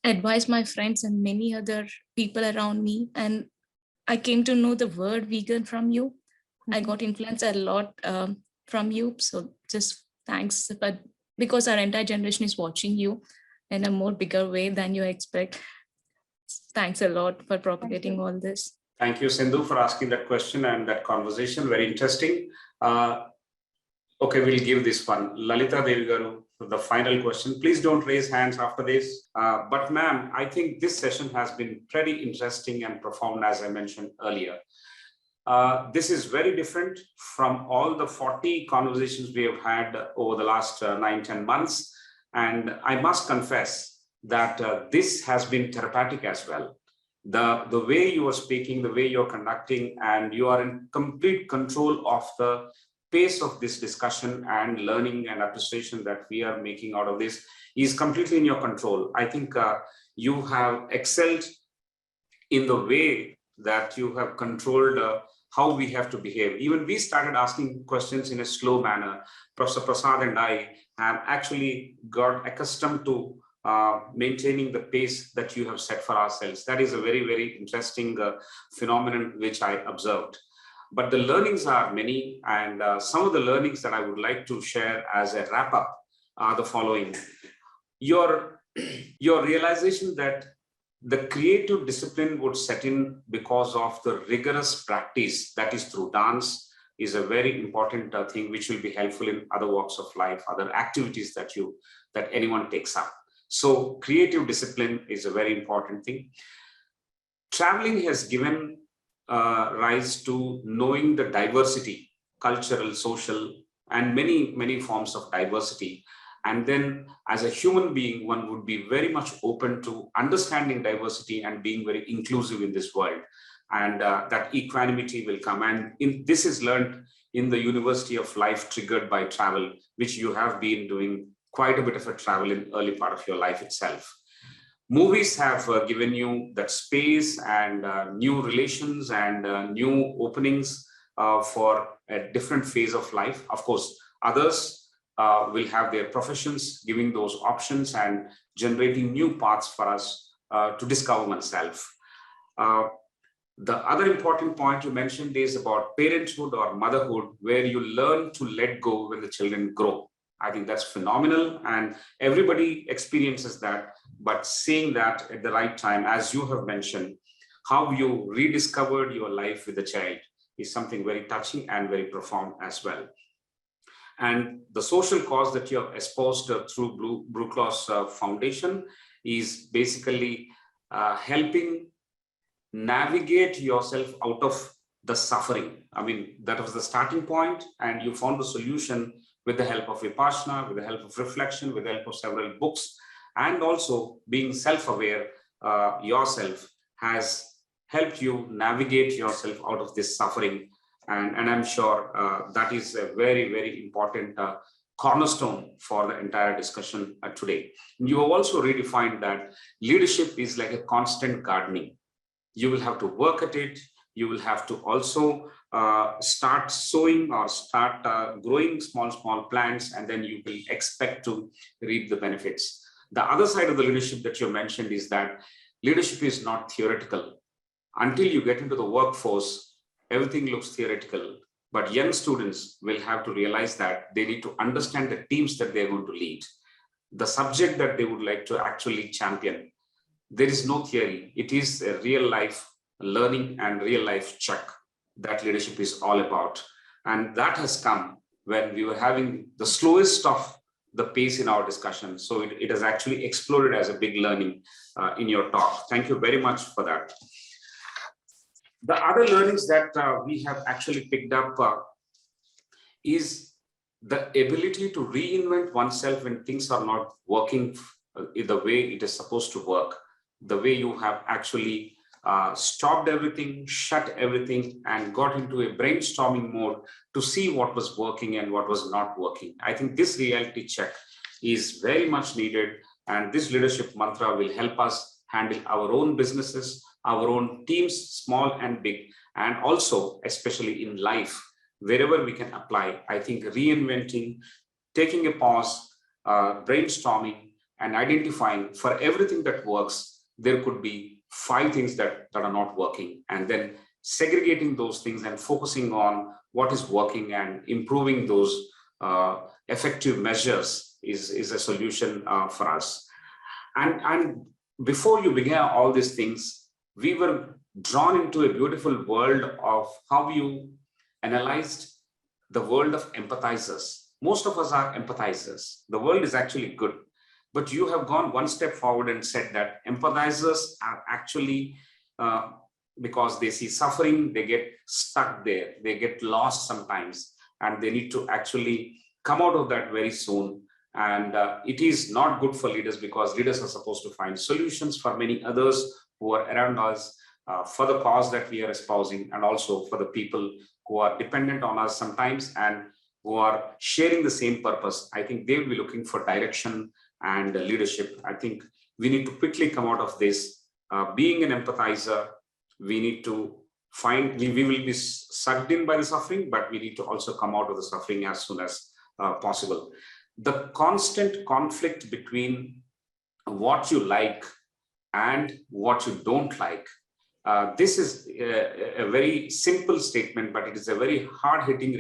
advise my friends and many other people around me. And I came to know the word vegan from you. I got influenced a lot from you. So just thanks. But because our entire generation is watching you in a more bigger way than you expect. Thanks a lot for propagating all this. Thank you, Sindhu, for asking that question and that conversation. Very interesting. Okay, we'll give this one. Lalita Devi Garu, the final question. Please don't raise hands after this. But ma'am, I think this session has been pretty interesting and profound, as I mentioned earlier. This is very different from all the 40 conversations we have had over the last 9-10 months. And I must confess that this has been therapeutic as well. The way you are speaking, the way you're conducting, and you are in complete control of the pace of this discussion and learning and appreciation that we are making out of this is completely in your control. I think you have excelled in the way that you have controlled how we have to behave. Even we started asking questions in a slow manner. Professor Prasad and I have actually got accustomed to maintaining the pace that you have set for ourselves. That is a very, very interesting phenomenon which I observed. But the learnings are many, and some of the learnings that I would like to share as a wrap up are the following. Your realization that the creative discipline would set in because of the rigorous practice that is through dance is a very important thing which will be helpful in other walks of life, other activities that anyone takes up. So creative discipline is a very important thing. Traveling has given rise to knowing the diversity, cultural, social, and many, many forms of diversity. And then as a human being, one would be very much open to understanding diversity and being very inclusive in this world. And that equanimity will come. And this is learned in the University of Life triggered by travel, which you have been doing quite a bit of a travel in early part of your life itself. Movies have given you that space and new relations and new openings for a different phase of life. Of course, others will have their professions giving those options and generating new paths for us to discover oneself. The other important point you mentioned is about parenthood or motherhood, where you learn to let go when the children grow. I think that's phenomenal, and everybody experiences that. But seeing that at the right time, as you have mentioned, how you rediscovered your life with the child is something very touching and very profound as well. And the social cause that you have espoused through Blue Cross Foundation is basically helping navigate yourself out of the suffering. I mean, that was the starting point, and you found the solution with the help of Viparsana, with the help of reflection, with the help of several books, and also being self-aware yourself has helped you navigate yourself out of this suffering. And I'm sure that is a very, very important cornerstone for the entire discussion today. You have also redefined that leadership is like a constant gardening. You will have to work at it. You will have to also start sowing or start growing small plants, and then you will expect to reap the benefits. The other side of the leadership that you mentioned is that leadership is not theoretical. Until you get into the workforce, everything looks theoretical, but young students will have to realize that they need to understand the teams that they're going to lead, the subject that they would like to actually champion. There is no theory. It is a real life learning and real life check that leadership is all about. And that has come when we were having the slowest of the pace in our discussion. So it has actually exploded as a big learning in your talk. Thank you very much for that. The other learnings that we have actually picked up is the ability to reinvent oneself when things are not working in the way it is supposed to work. The way you have actually stopped everything, shut everything, and got into a brainstorming mode to see what was working and what was not working. I think this reality check is very much needed, and this leadership mantra will help us handle our own businesses, our own teams, small and big, and also especially in life, wherever we can apply. I think reinventing, taking a pause, brainstorming, and identifying for everything that works, there could be 5 things that are not working, and then segregating those things and focusing on what is working and improving those effective measures is a solution for us. And before you began all these things, we were drawn into a beautiful world of how you analyzed the world of empathizers. Most of us are empathizers. The world is actually good. But you have gone one step forward and said that empathizers are actually, because they see suffering, they get stuck there, they get lost sometimes, and they need to actually come out of that very soon. And it is not good for leaders, because leaders are supposed to find solutions for many others who are around us, for the cause that we are espousing, and also for the people who are dependent on us sometimes and who are sharing the same purpose. I think they will be looking for direction and leadership. I think we need to quickly come out of this. Being an empathizer we need to find, we will be sucked in by the suffering, but we need to also come out of the suffering as soon as possible. The constant conflict between what you like and what you don't like. This is a very simple statement, but it is a very hard-hitting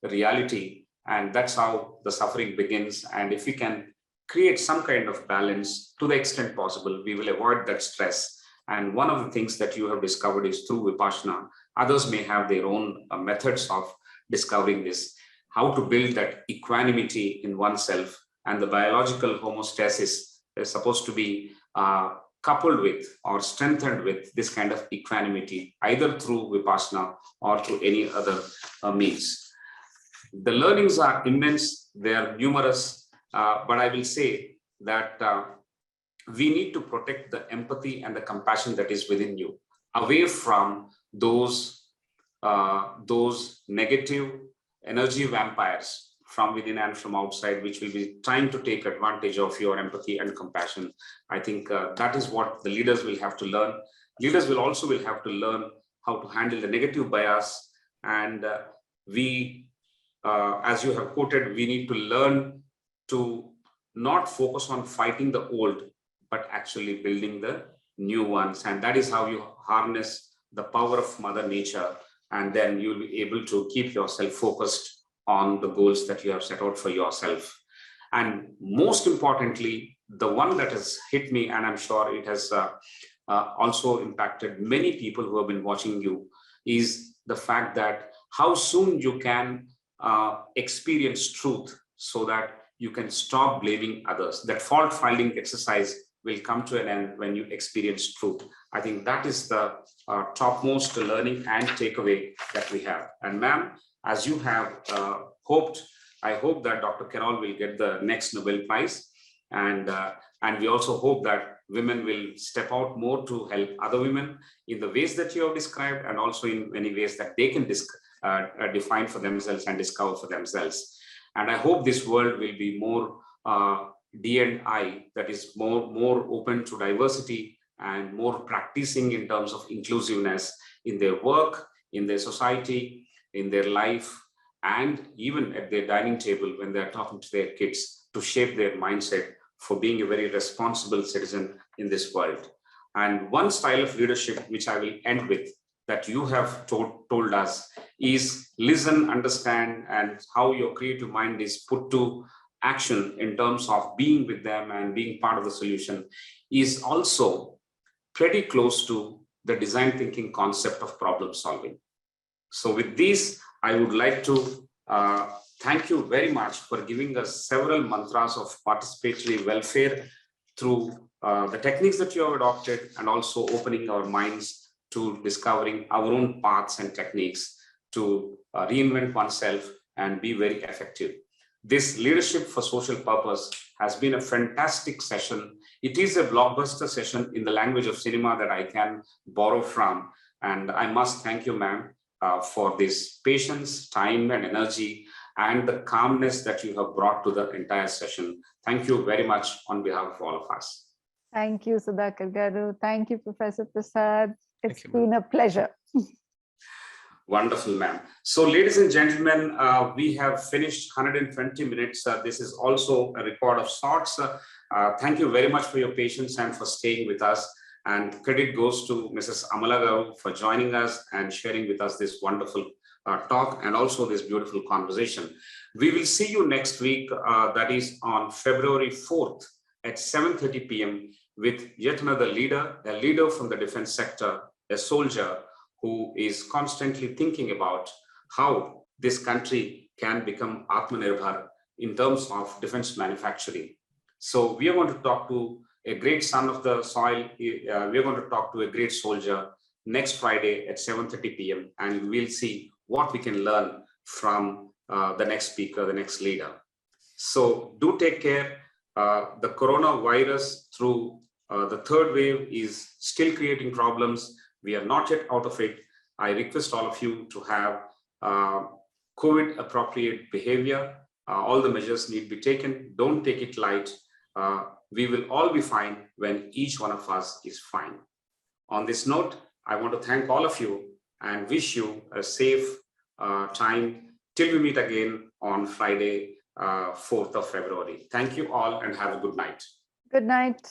reality, and that's how the suffering begins. And if we can create some kind of balance to the extent possible, we will avoid that stress. And one of the things that you have discovered is through Viparsana. Others may have their own methods of discovering this, how to build that equanimity in oneself, and the biological homeostasis is supposed to be coupled with or strengthened with this kind of equanimity, either through Vipassana or through any other means. The learnings are immense, they are numerous, but I will say that we need to protect the empathy and the compassion that is within you, away from those negative energy vampires from within and from outside, which will be trying to take advantage of your empathy and compassion. I think that is what the leaders will have to learn. Leaders will also have to learn how to handle the negative bias. And we, as you have quoted, we need to learn to not focus on fighting the old, but actually building the new ones. And that is how you harness the power of Mother Nature. And then you'll be able to keep yourself focused on the goals that you have set out for yourself. And most importantly, the one that has hit me, and I'm sure it has also impacted many people who have been watching you, is the fact that how soon you can experience truth so that you can stop blaming others. That fault-finding exercise will come to an end when you experience truth. I think that is the topmost learning and takeaway that we have. And ma'am, as you have hoped, I hope that Dr. Carroll will get the next Nobel Prize. And we also hope that women will step out more to help other women in the ways that you have described, and also in many ways that they can define for themselves and discover for themselves. And I hope this world will be more D&I, that is more open to diversity and more practicing in terms of inclusiveness in their work, in their society, in their life, and even at their dining table when they're talking to their kids, to shape their mindset for being a very responsible citizen in this world. And one style of leadership, which I will end with, that you have told us, is listen, understand, and how your creative mind is put to action in terms of being with them and being part of the solution, is also pretty close to the design thinking concept of problem solving. So with this, I would like to thank you very much for giving us several mantras of participatory welfare through the techniques that you have adopted, and also opening our minds to discovering our own paths and techniques to reinvent oneself and be very effective. This Leadership for Social Purpose has been a fantastic session. It is a blockbuster session in the language of cinema that I can borrow from. And I must thank you, ma'am, for this patience, time, and energy, and the calmness that you have brought to the entire session. Thank you very much on behalf of all of us. Thank you, Sudhakar Garu. Thank you, Professor Prasad. It's you, been a pleasure. Wonderful, ma'am. So, ladies and gentlemen, we have finished 120 minutes. This is also a record of sorts. Thank you very much for your patience and for staying with us. And credit goes to Mrs. Amala Garu for joining us and sharing with us this wonderful talk and also this beautiful conversation. We will see you next week, that is on February 4th at 7:30 p.m. with yet another leader, a leader from the defense sector, a soldier who is constantly thinking about how this country can become Atmanirbhar in terms of defense manufacturing. So we are going to talk to a great son of the soil. We are going to talk to a great soldier next Friday at 7:30 p.m. and we'll see what we can learn from the next speaker, the next leader. So do take care. The coronavirus through the third wave is still creating problems. We are not yet out of it. I request all of you to have COVID appropriate behavior. All the measures need to be taken. Don't take it light. We will all be fine when each one of us is fine. On this note, I want to thank all of you and wish you a safe time till we meet again on Friday, 4th of February. Thank you all and have a good night. Good night.